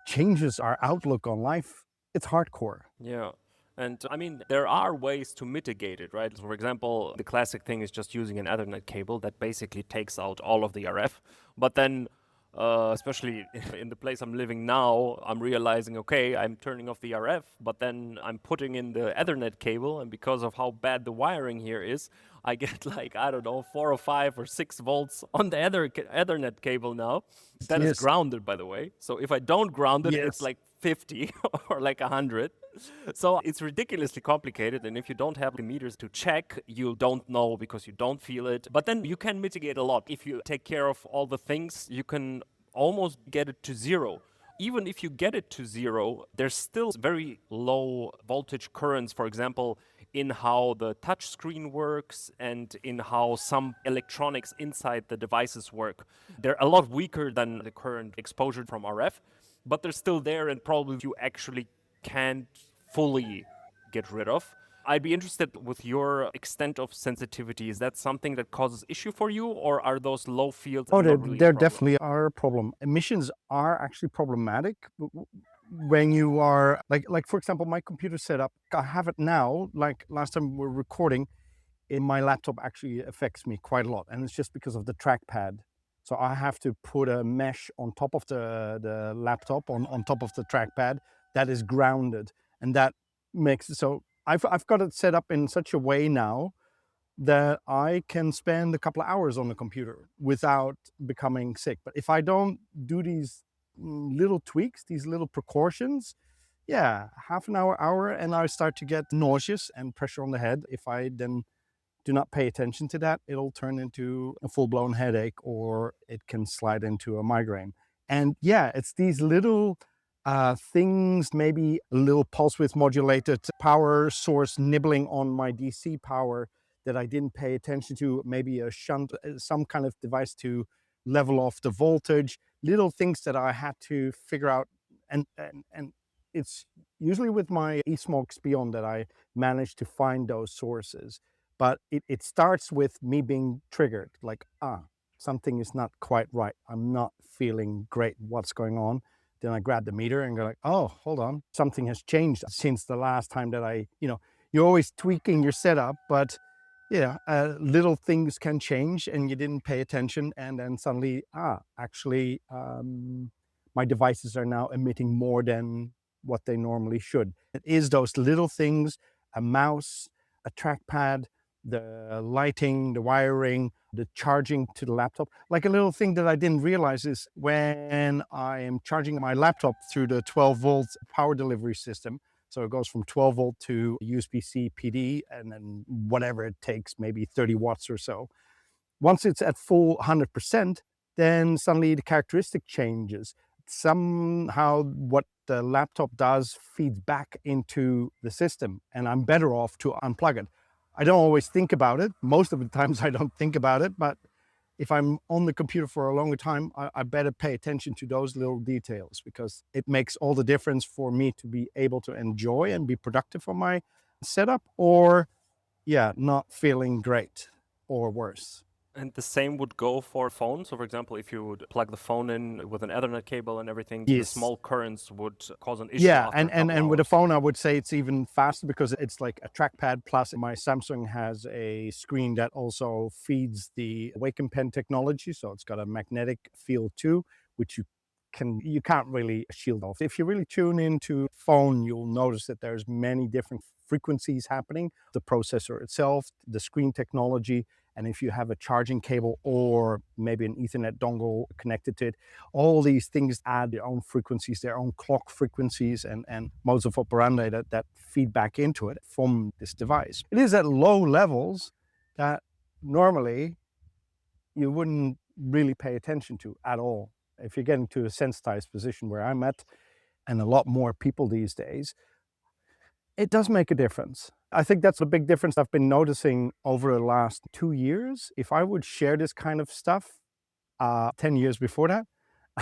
changes our outlook on life. It's hardcore. Yeah. And I mean, there are ways to mitigate it, right? So for example, the classic thing is just using an Ethernet cable that basically takes out all of the RF. But then, especially in the place I'm living now, I'm realizing, okay, I'm turning off the RF, but then I'm putting in the Ethernet cable. And because of how bad the wiring here is, I get like, I don't know, 4 or 5 or 6 volts on the Ethernet cable now. That is Yes. grounded, by the way. So if I don't ground it, it's Yes. like 50 or like 100. So it's ridiculously complicated. And if you don't have the meters to check, you don't know because you don't feel it. But then you can mitigate a lot. If you take care of all the things, you can almost get it to zero. Even if you get it to zero, there's still very low voltage currents, for example, in how the touch screen works and in how some electronics inside the devices work. They're a lot weaker than the current exposure from RF, but they're still there and probably you actually can't fully get rid of. I'd be interested with your extent of sensitivity. Is that something that causes issue for you, or are those low fields Oh, not really a there problem? definitely are a problem. Emissions are actually problematic when you are like for example, my computer setup. I have it now. Like last time we were recording, in my laptop actually affects me quite a lot, and it's just because of the trackpad. So I have to put a mesh on top of the laptop on top of the trackpad that is grounded, and that makes it so I've got it set up in such a way now that I can spend a couple of hours on the computer without becoming sick. But if I don't do these little tweaks, these little precautions, yeah, half an hour, and I start to get nauseous and pressure on the head. If I then do not pay attention to that, it'll turn into a full blown headache or it can slide into a migraine. And yeah, it's these little things, maybe a little pulse width modulated power source nibbling on my DC power that I didn't pay attention to, maybe a shunt, some kind of device to level off the voltage, little things that I had to figure out. And it's usually with my eSmokes Beyond that I managed to find those sources. But it starts with me being triggered, like, something is not quite right. I'm not feeling great. What's going on? Then I grab the meter and go like, oh, hold on. Something has changed since the last time that you're always tweaking your setup, but yeah, little things can change and you didn't pay attention. And then suddenly, actually, my devices are now emitting more than what they normally should. It is those little things, a mouse, a trackpad, the lighting, the wiring, the charging to the laptop. Like a little thing that I didn't realize is when I am charging my laptop through the 12-volt power delivery system, so it goes from 12 volt to USB-C PD, and then whatever it takes, maybe 30 watts or so. Once it's at full 100%, then suddenly the characteristic changes. Somehow what the laptop does feeds back into the system, and I'm better off to unplug it. I don't always think about it. Most of the times I don't think about it, but if I'm on the computer for a longer time, I better pay attention to those little details, because it makes all the difference for me to be able to enjoy and be productive on my setup, or not feeling great or worse. And the same would go for phones. So, for example, if you would plug the phone in with an Ethernet cable and everything, the Yes. small currents would cause an issue Yeah, after a couple and with a hours. phone, I would say it's even faster because it's like a trackpad. Plus, my Samsung has a screen that also feeds the Wacom pen technology, so it's got a magnetic field too, which you can't really shield off. If you really tune into phone, you'll notice that there's many different frequencies happening. The processor itself, the screen technology, and if you have a charging cable or maybe an Ethernet dongle connected to it, all these things add their own frequencies, their own clock frequencies, and modes of operandi that feed back into it from this device. It is at low levels that normally you wouldn't really pay attention to at all. If you're getting to a sensitized position where I'm at, and a lot more people these days, it does make a difference. I think that's a big difference I've been noticing over the last 2 years. If I would share this kind of stuff 10 years before that,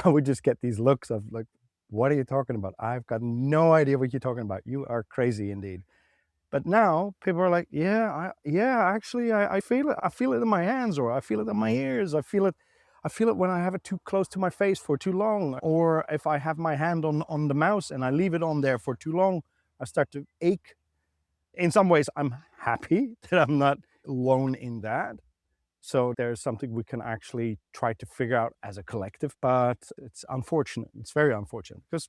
I would just get these looks of like, what are you talking about? I've got no idea what you're talking about. You are crazy indeed. But now people are like, actually, I feel it. I feel it in my hands, or I feel it in my ears. I feel it when I have it too close to my face for too long, or if I have my hand on the mouse and I leave it on there for too long, I start to ache. In some ways, I'm happy that I'm not alone in that. So there's something we can actually try to figure out as a collective, but it's unfortunate. It's very unfortunate because,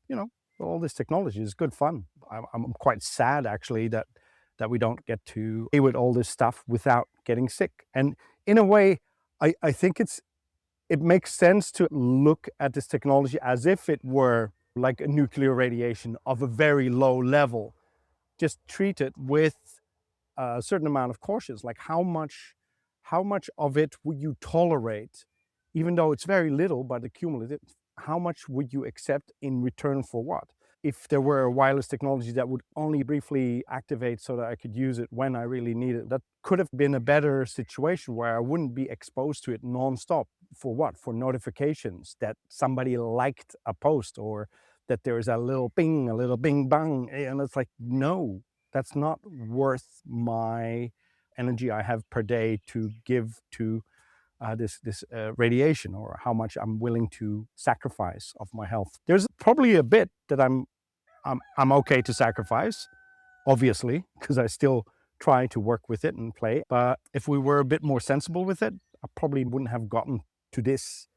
all this technology is good fun. I'm quite sad actually that we don't get to play with all this stuff without getting sick. And in a way, I think it makes sense to look at this technology as if it were like a nuclear radiation of a very low level. Just treat it with a certain amount of caution, like how much of it would you tolerate, even though it's very little, but accumulative, how much would you accept in return for what? If there were a wireless technology that would only briefly activate so that I could use it when I really need it, that could have been a better situation where I wouldn't be exposed to it nonstop. For what? For notifications that somebody liked a post, or that there is a little ping, a little bing bang. And it's like, no, that's not worth my energy I have per day to give to this radiation, or how much I'm willing to sacrifice of my health. There's probably a bit that I'm okay to sacrifice, obviously, because I still try to work with it and play. But if we were a bit more sensible with it, I probably wouldn't have gotten to this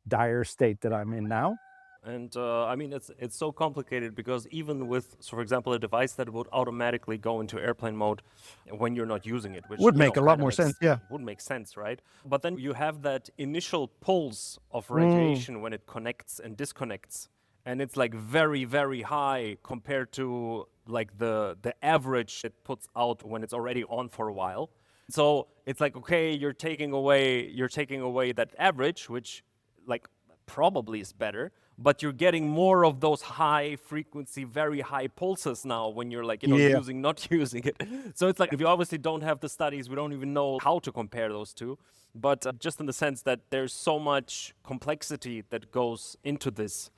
dire state that I'm in now. And I mean, it's so complicated because even with, so for example, a device that would automatically go into airplane mode when you're not using it, which Would make a lot kind of more sense. Yeah. would make sense, right? But then you have that initial pulse of Mm. radiation when it connects and disconnects, and it's like very very high compared to like the average it puts out when it's already on for a while. So it's like, okay, you're taking away that average, which like probably is better, but you're getting more of those high frequency, very high pulses now when you're like, Yeah. using, not using it. So it's like, if you obviously don't have the studies, we don't even know how to compare those two. But just in the sense that there's so much complexity that goes into this,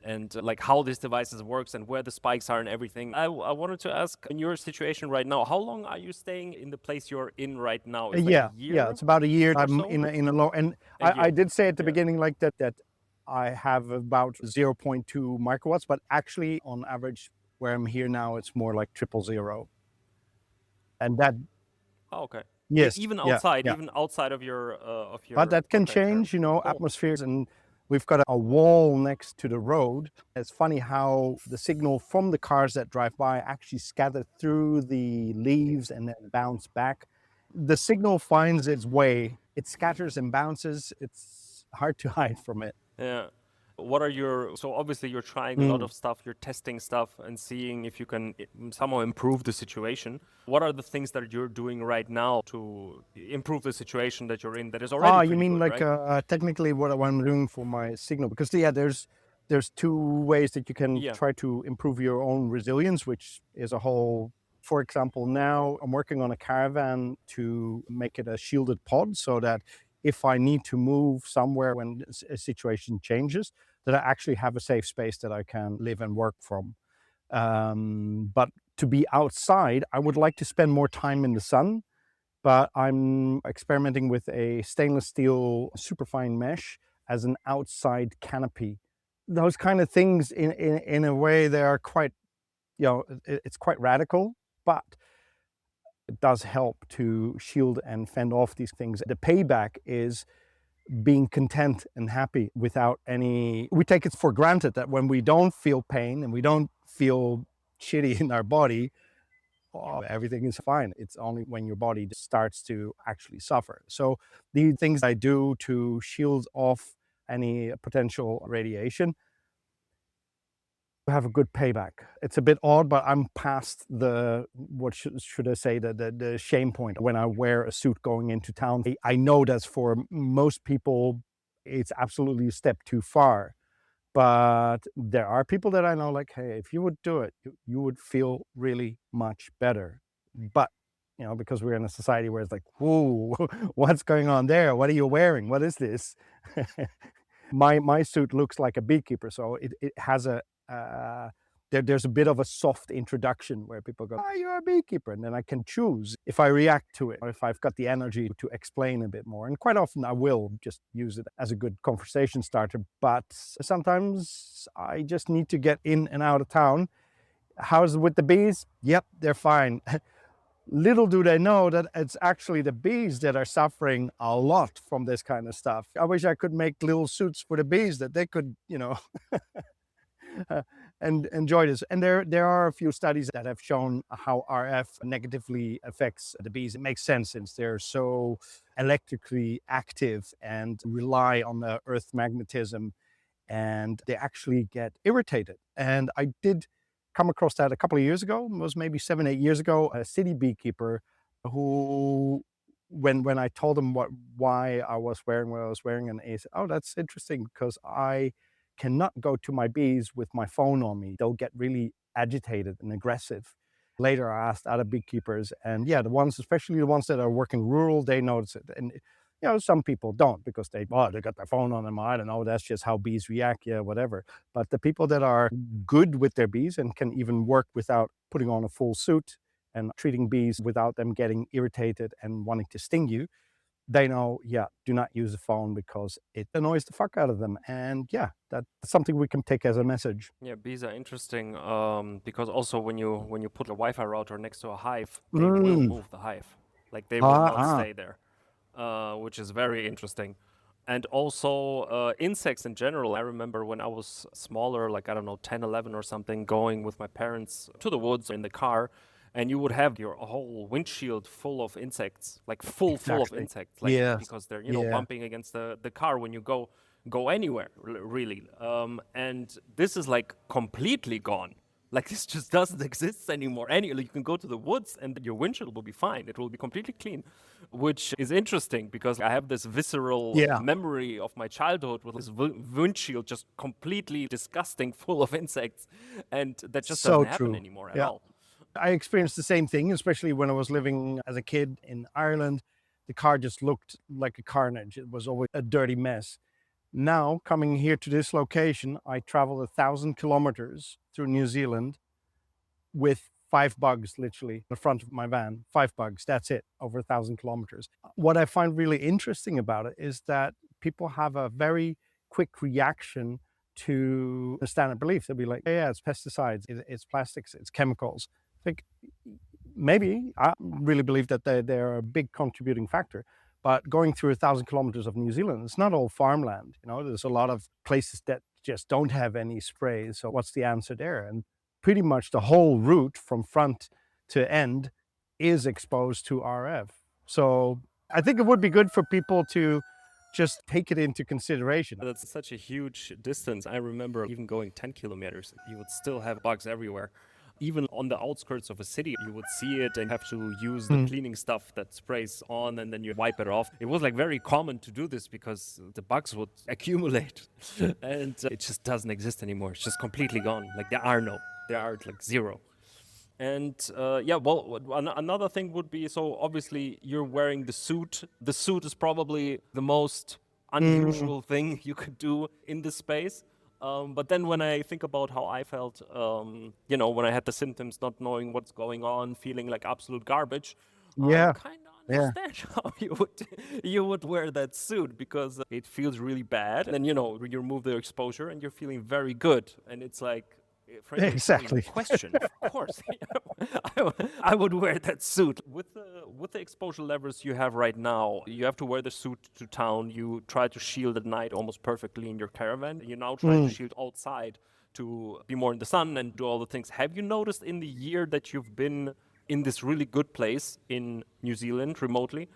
and like how this devices works and where the spikes are and everything. I wanted to ask, in your situation right now, how long are you staying in the place you're in right now? Is like a Yeah, year it's about a year. or I'm so? in a low, and A I year. did say at the Yeah. beginning like that I have about 0.2 microwatts, but actually on average where I'm here now, it's more like triple zero. And that, Oh, okay. yes, Even yeah, outside, yeah. even outside of your But that can okay, fair. change, Cool. atmospheres, and we've got a wall next to the road. It's funny how the signal from the cars that drive by actually scatter through the leaves and then bounce back. The signal finds its way. It scatters and bounces. It's hard to hide from it. Yeah. What are your, so obviously you're trying a lot Mm. of stuff, you're testing stuff and seeing if you can somehow improve the situation. What are the things that you're doing right now to improve the situation that you're in that is already Ah, you pretty mean good, like right? technically what I'm doing for my signal? Because yeah, there's two ways that you can Yeah. try to improve your own resilience, which is a whole. For example, now I'm working on a caravan to make it a shielded pod, so that if I need to move somewhere when a situation changes, that I actually have a safe space that I can live and work from. But to be outside, I would like to spend more time in the sun, but I'm experimenting with a stainless steel superfine mesh as an outside canopy. Those kind of things, in a way, they are quite, it's quite radical, but it does help to shield and fend off these things. The payback is being content and happy without any. We take it for granted that when we don't feel pain and we don't feel shitty in our body, oh, everything is fine. It's only when your body starts to actually suffer. So the things I do to shield off any potential radiation have a good payback. It's a bit odd, but I'm past the, what should I say, the shame point when I wear a suit going into town. I know that's for most people, it's absolutely a step too far. But there are people that I know, like, hey, if you would do it, you would feel really much better. But, because we're in a society where it's like, whoa, what's going on there? What are you wearing? What is this? My suit looks like a beekeeper, so it has there's a bit of a soft introduction where people go, "Ah, you're a beekeeper," and then I can choose if I react to it or if I've got the energy to explain a bit more. And quite often I will just use it as a good conversation starter. But sometimes I just need to get in and out of town. How's it with the bees? Yep, they're fine. Little do they know that it's actually the bees that are suffering a lot from this kind of stuff. I wish I could make little suits for the bees that they could, and enjoy this. And there are a few studies that have shown how RF negatively affects the bees. It makes sense since they're so electrically active and rely on the Earth magnetism, and they actually get irritated. And I did come across that a couple of years ago. It was maybe 7, 8 years ago. A city beekeeper who, when I told him why I was wearing what I was wearing, and he said, "Oh, that's interesting because I cannot go to my bees with my phone on me. They'll get really agitated and aggressive." Later, I asked other beekeepers, and yeah, the ones, especially the ones that are working rural, they notice it. And some people don't because they got their phone on them. I don't know. That's just how bees react. Yeah, whatever. But the people that are good with their bees and can even work without putting on a full suit and treating bees without them getting irritated and wanting to sting you, they know, yeah, do not use the phone because it annoys the fuck out of them. And yeah, that's something we can take as a message. Yeah, bees are interesting because also when you put a Wi-Fi router next to a hive, they will Mm. move the hive. Like they will Ah, not ah. stay there, which is very interesting. And also insects in general. I remember when I was smaller, like I don't know, 10, 11 or something, going with my parents to the woods in the car, and you would have your whole windshield full of insects, like full of Exactly. insects, like Yes. because they're Yeah. bumping against the car when you go anywhere, really. And this is like completely gone. Like this just doesn't exist anymore. You can go to the woods and your windshield will be fine. It will be completely clean, which is interesting because I have this visceral Yeah. memory of my childhood with this windshield just completely disgusting, full of insects, and that just doesn't So happen true. anymore at Yeah. all. I experienced the same thing, especially when I was living as a kid in Ireland. The car just looked like a carnage. It was always a dirty mess. Now, coming here to this location, I traveled 1,000 kilometers through New Zealand with 5 bugs literally in the front of my van. 5 bugs, that's it, over 1,000 kilometers. What I find really interesting about it is that people have a very quick reaction to the standard belief. They'll be like, yeah, it's pesticides, it's plastics, it's chemicals. I think maybe I really believe that they're a big contributing factor. But going through 1,000 kilometers of New Zealand, it's not all farmland. There's a lot of places that just don't have any sprays. So what's the answer there? And pretty much the whole route from front to end is exposed to RF. So I think it would be good for people to just take it into consideration. That's such a huge distance. I remember even going 10 kilometers, you would still have bugs everywhere. Even on the outskirts of a city, you would see it and have to use the Mm. cleaning stuff that sprays on and then you wipe it off. It was like very common to do this because the bugs would accumulate and it just doesn't exist anymore. It's just completely gone. Like there are like zero. And yeah, well, another thing would be, so obviously you're wearing the suit. The suit is probably the most Mm. unusual thing you could do in this space. But then when I think about how I felt, when I had the symptoms, not knowing what's going on, feeling like absolute garbage, Yeah. kind of Yeah. understand how you would wear that suit because it feels really bad. And then you remove the exposure and you're feeling very good. And it's like, frankly, it's not even a Exactly. question. Of course, I would wear that suit with the exposure levels you have right now. You have to wear the suit to town. You try to shield at night almost perfectly in your caravan. You're now trying to Mm. shield outside to be more in the sun and do all the things. Have you noticed in the year that you've been in this really good place in New Zealand remotely,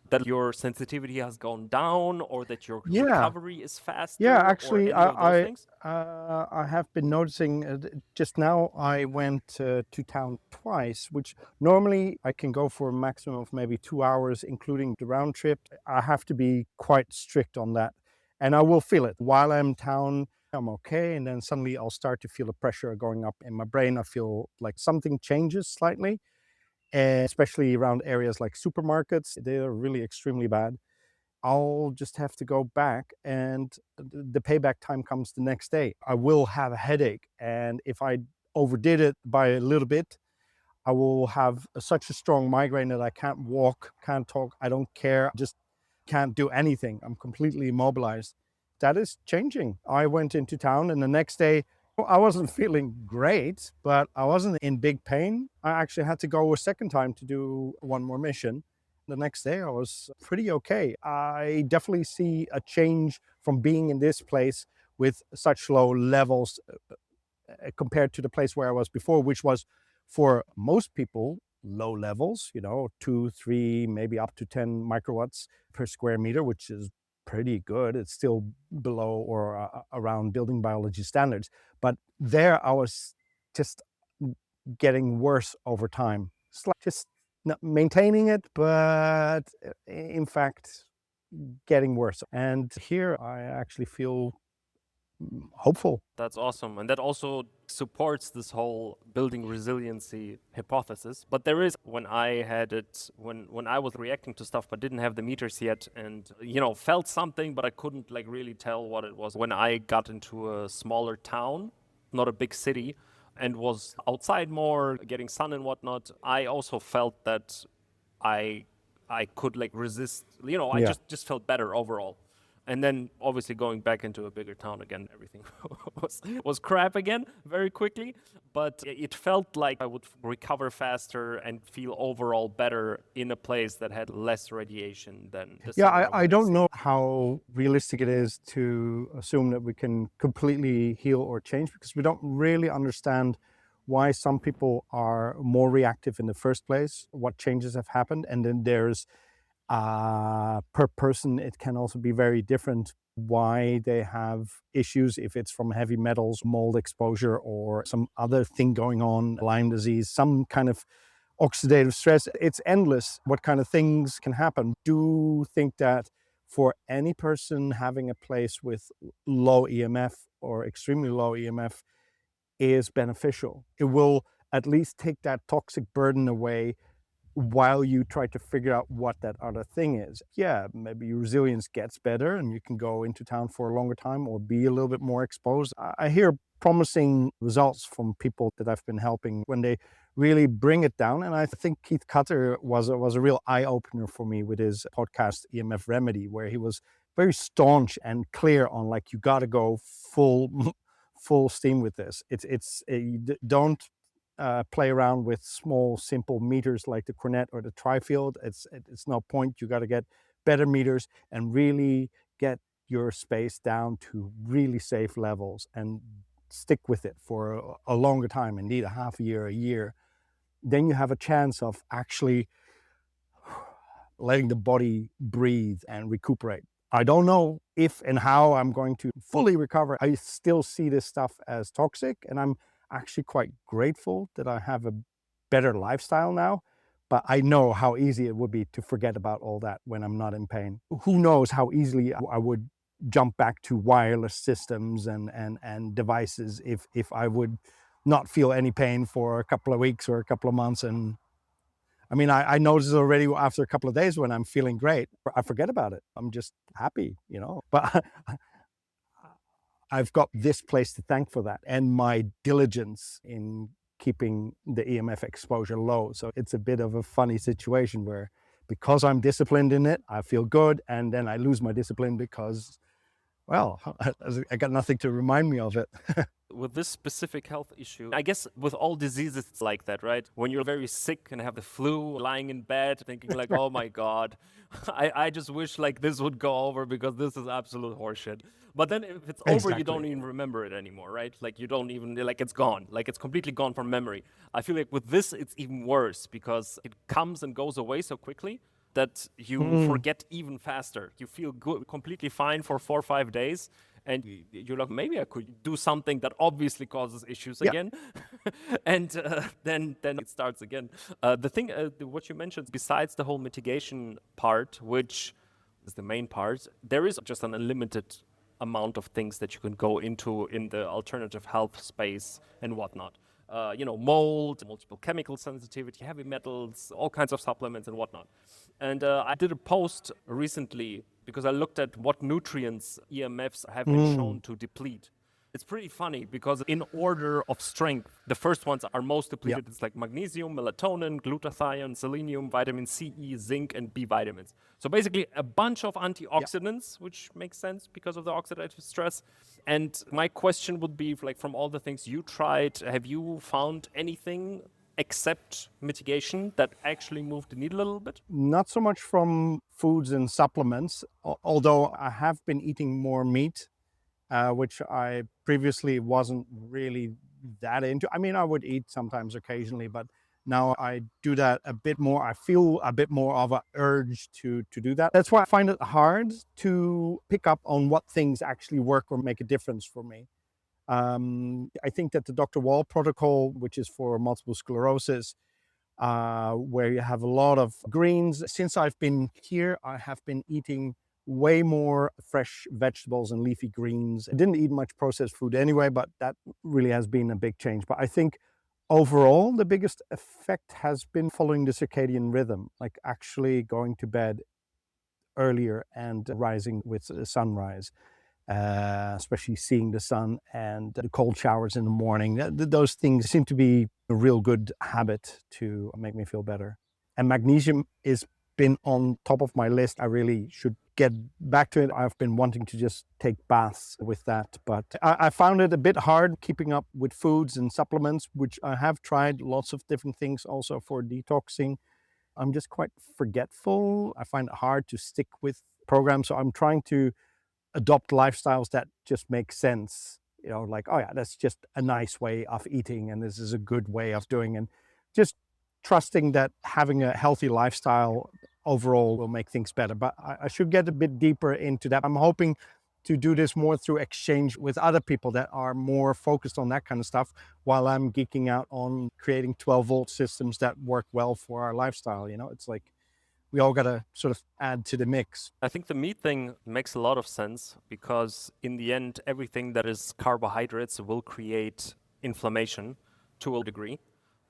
that your sensitivity has gone down or that your Yeah. recovery is Yeah, faster or actually, any of those things? I have been noticing just now. I went to town twice, which normally I can go for a maximum of maybe 2 hours, including the round trip. I have to be quite strict on that, and I will feel it while I'm in town. I'm okay, and then suddenly I'll start to feel the pressure going up in my brain. I feel like something changes slightly, and especially around areas like supermarkets. They are really extremely bad. I'll just have to go back, and the payback time comes the next day. I will have a headache, and if I overdid it by a little bit, I will have such a strong migraine that I can't walk, can't talk, I don't care, just can't do anything. I'm completely immobilized. That is changing. I went into town, and the next day, I wasn't feeling great, but I wasn't in big pain. I actually had to go a second time to do one more mission. The next day, I was pretty okay. I definitely see a change from being in this place with such low levels compared to the place where I was before, which was for most people low levels, 2, 3, maybe up to 10 microwatts per square meter, which is pretty good. It's still below or around building biology standards. But there I was just getting worse over time. It's like just not maintaining it, but in fact, getting worse. And here I actually feel hopeful. That's awesome. And that also supports this whole building resiliency hypothesis. But there is, when I had it, when I was reacting to stuff but didn't have the meters yet and, felt something, but I couldn't like really tell what it was. When I got into a smaller town, not a big city, and was outside more, getting sun and whatnot, I also felt that I I could like resist. I Yeah. just felt better overall. And then obviously going back into a bigger town again, everything was crap again very quickly. But it felt like I would recover faster and feel overall better in a place that had less radiation than the Yeah, center of I a big don't know city. how realistic it is to assume that we can completely heal or change because we don't really understand why some people are more reactive in the first place, what changes have happened. And then there's per person, it can also be very different why they have issues, if it's from heavy metals, mold exposure, or some other thing going on, Lyme disease, some kind of oxidative stress. It's endless what kind of things can happen. Do think that for any person having a place with low EMF or extremely low EMF is beneficial. It will at least take that toxic burden away while you try to figure out what that other thing is. Yeah, maybe your resilience gets better and you can go into town for a longer time or be a little bit more exposed. I hear promising results from people that I've been helping when they really bring it down. And I think Keith Cutter was a real eye opener for me with his podcast EMF Remedy, where he was very staunch and clear on like you got to go full steam with this. Don't play around with small, simple meters like the Cornet or the Trifield. It's no point. You got to get better meters and really get your space down to really safe levels and stick with it for a longer time, indeed a half a year, a year. Then you have a chance of actually letting the body breathe and recuperate. I don't know if and how I'm going to fully recover. I still see this stuff as toxic, and I'm actually quite grateful that I have a better lifestyle now. But I know how easy it would be to forget about all that when I'm not in pain. Who knows how easily I would jump back to wireless systems and devices if I would not feel any pain for a couple of weeks or a couple of months. And I mean, I notice already after a couple of days when I'm feeling great, I forget about it. I'm just happy, you know. But I've got this place to thank for that and my diligence in keeping the EMF exposure low. So it's a bit of a funny situation where because I'm disciplined in it, I feel good. And then I lose my discipline because, well, I got nothing to remind me of it. With this specific health issue, I guess with all diseases it's like that, right? When you're very sick and have the flu, lying in bed thinking like, oh my God, I just wish like this would go over because this is absolute horseshit. But then if it's over, you don't Exactly. even remember it anymore, right? Like you don't even, like it's gone, like it's completely gone from memory. I feel like with this, it's even worse because it comes and goes away so quickly that you forget even faster. You feel good, completely fine for 4 or 5 days, and you're like, maybe I could do something that obviously causes issues Yeah. again, and then it starts again. The thing, what you mentioned, besides the whole mitigation part, which is the main part, there is just an unlimited amount of things that you can go into in the alternative health space and whatnot. Mold, multiple chemical sensitivity, heavy metals, all kinds of supplements and whatnot. And I did a post recently because I looked at what nutrients EMFs have been shown to deplete. It's pretty funny because in order of strength, the first ones are most Yeah. depleted. It's like magnesium, melatonin, glutathione, selenium, vitamin C, E, zinc, and B vitamins. So basically a bunch of antioxidants, which makes sense because of the oxidative stress. And my question would be, like, from all the things you tried, have you found anything except mitigation that actually moved the needle a little bit? Not so much from foods and supplements, although I have been eating more meat, which I previously wasn't really that into. I mean, I would eat sometimes occasionally, but now I do that a bit more. I feel a bit more of an urge to do that. That's why I find it hard to pick up on what things actually work or make a difference for me. I think that the Dr. Wall protocol, which is for multiple sclerosis, where you have a lot of greens. Since I've been here, I have been eating way more fresh vegetables and leafy greens. I didn't eat much processed food anyway, but that really has been a big change. But I think overall, the biggest effect has been following the circadian rhythm, like actually going to bed earlier and rising with the sunrise. Especially seeing the sun and the cold showers in the morning. Those things seem to be a real good habit to make me feel better. And magnesium is been on top of my list. I really should get back to it. I've been wanting to just take baths with that, but I found it a bit hard keeping up with foods and supplements, which I have tried lots of different things also for detoxing. I'm just quite forgetful. I find it hard to stick with programs. So I'm trying to adopt lifestyles that just make sense, like, oh yeah, that's just a nice way of eating and this is a good way of doing, and just trusting that having a healthy lifestyle overall will make things better. But I should get a bit deeper into that. I'm hoping to do this more through exchange with other people that are more focused on that kind of stuff, while I'm geeking out on creating 12-volt systems that work well for our lifestyle. It's like we all got to sort of add to the mix. I think the meat thing makes a lot of sense because in the end, everything that is carbohydrates will create inflammation to a degree.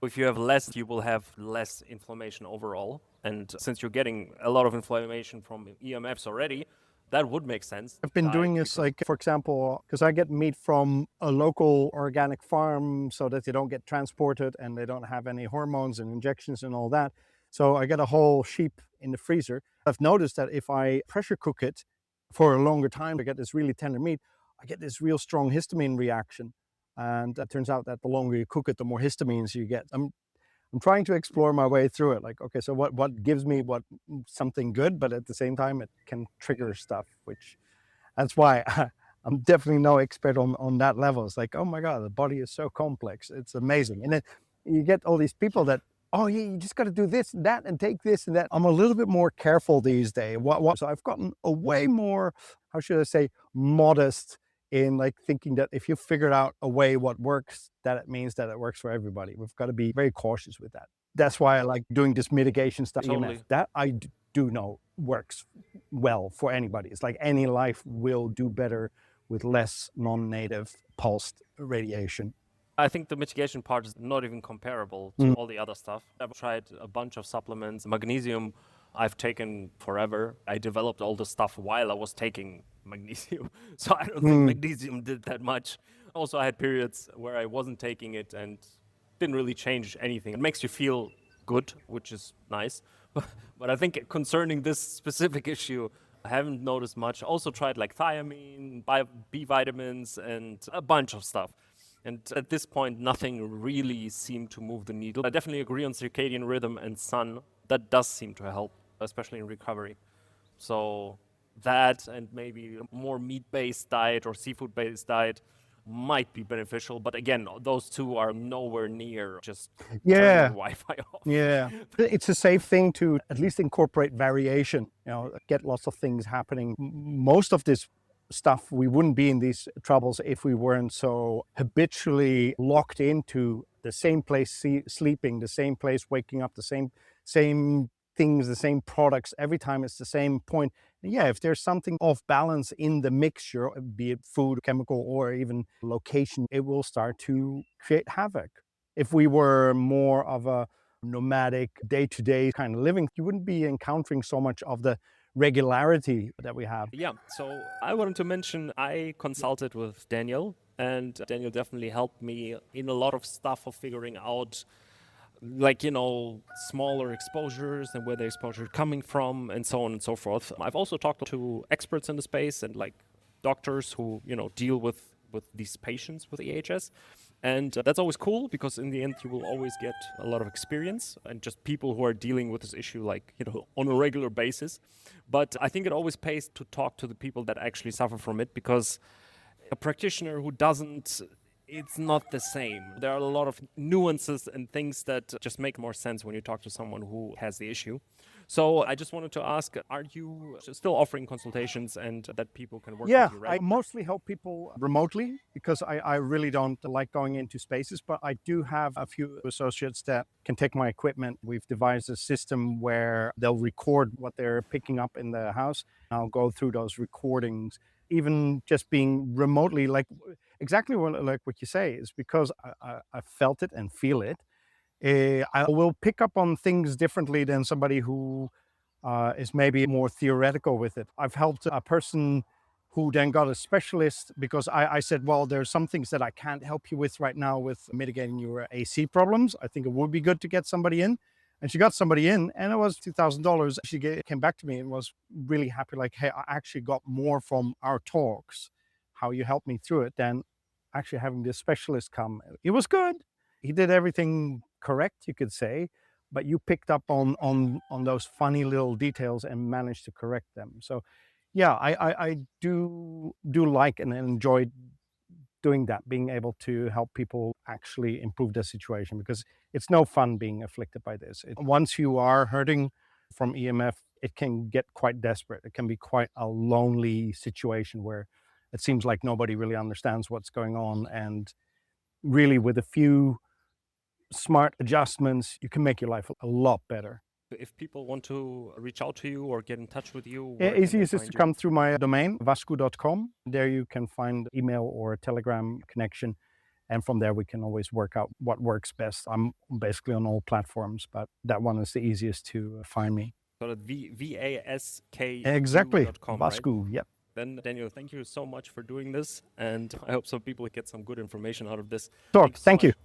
If you have less, you will have less inflammation overall. And since you're getting a lot of inflammation from EMFs already, that would make sense. I've been doing this, like, for example, because I get meat from a local organic farm so that they don't get transported and they don't have any hormones and injections and all that. So I get a whole sheep in the freezer. I've noticed that if I pressure cook it for a longer time to get this really tender meat, I get this real strong histamine reaction. And it turns out that the longer you cook it, the more histamines you get. I'm trying to explore my way through it. Like, okay, so what gives me something good, but at the same time it can trigger stuff, which that's why I'm definitely no expert on that level. It's like, oh my God, the body is so complex. It's amazing. And then you get all these people that oh yeah, you just got to do this and that and take this and that. I'm a little bit more careful these days. So I've gotten a way more, how should I say, modest in like thinking that if you figured out a way what works, that it means that it works for everybody. We've got to be very cautious with that. That's why I like doing this mitigation stuff. Totally. EMF, that do know works well for anybody. It's like any life will do better with less non-native pulsed radiation. I think the mitigation part is not even comparable to all the other stuff. I've tried a bunch of supplements. Magnesium, I've taken forever. I developed all the stuff while I was taking magnesium. So I don't think magnesium did that much. Also, I had periods where I wasn't taking it and didn't really change anything. It makes you feel good, which is nice. But I think concerning this specific issue, I haven't noticed much. Also tried like thiamine, B vitamins, and a bunch of stuff. And at this point, nothing really seemed to move the needle. I definitely agree on circadian rhythm and sun. That does seem to help, especially in recovery. So that and maybe a more meat-based diet or seafood-based diet might be beneficial. But again, those two are nowhere near just turning Yeah. Wi-Fi off. Yeah, it's a safe thing to at least incorporate variation, get lots of things happening. Most of this stuff, we wouldn't be in these troubles if we weren't so habitually locked into the same place sleeping, the same place waking up, the same things, the same products. Every time it's the same point. Yeah, if there's something off balance in the mixture, be it food, chemical, or even location, it will start to create havoc. If we were more of a nomadic, day-to-day kind of living, you wouldn't be encountering so much of the regularity that we have. Yeah, so I wanted to mention I consulted with Daniel, and Daniel definitely helped me in a lot of stuff of figuring out, like, smaller exposures and where the exposure is coming from and so on and so forth. I've also talked to experts in the space and like doctors who, deal with these patients with EHS. And that's always cool because in the end, you will always get a lot of experience and just people who are dealing with this issue, like, on a regular basis. But I think it always pays to talk to the people that actually suffer from it, because a practitioner who doesn't, it's not the same. There are a lot of nuances and things that just make more sense when you talk to someone who has the issue. So I just wanted to ask, are you still offering consultations and that people can work with you, I right? mostly help people remotely because I really don't like going into spaces, but I do have a few associates that can take my equipment. We've devised a system where they'll record what they're picking up in the house. I'll go through those recordings, even just being remotely, like exactly like what you say, is because I felt it and feel it. I will pick up on things differently than somebody who is maybe more theoretical with it. I've helped a person who then got a specialist because I said, well, there's some things that I can't help you with right now with mitigating your AC problems. I think it would be good to get somebody in. And she got somebody in, and it was $2,000. She came back to me and was really happy, like, hey, I actually got more from our talks, how you helped me through it, than actually having this specialist come. It was good. He did everything correct, you could say, but you picked up on those funny little details and managed to correct them. So yeah, I do like and enjoy doing that, being able to help people actually improve their situation, because it's no fun being afflicted by this. Once you are hurting from EMF, it can get quite desperate. It can be quite a lonely situation where it seems like nobody really understands what's going on, and really with a few smart adjustments, you can make your life a lot better. If people want to reach out to you or get in touch with you, where can they Easiest is find to you? come through my domain, vasku.com. There you can find email or Telegram connection. And from there, we can always work out what works best. I'm basically on all platforms, but that one is the easiest to find me. So that VASKU.com, Exactly. right? Vasku, yep. Then, Daniel, thank you so much for doing this. And I hope some people get some good information out of this. Talk. Thank you so Thank you. much.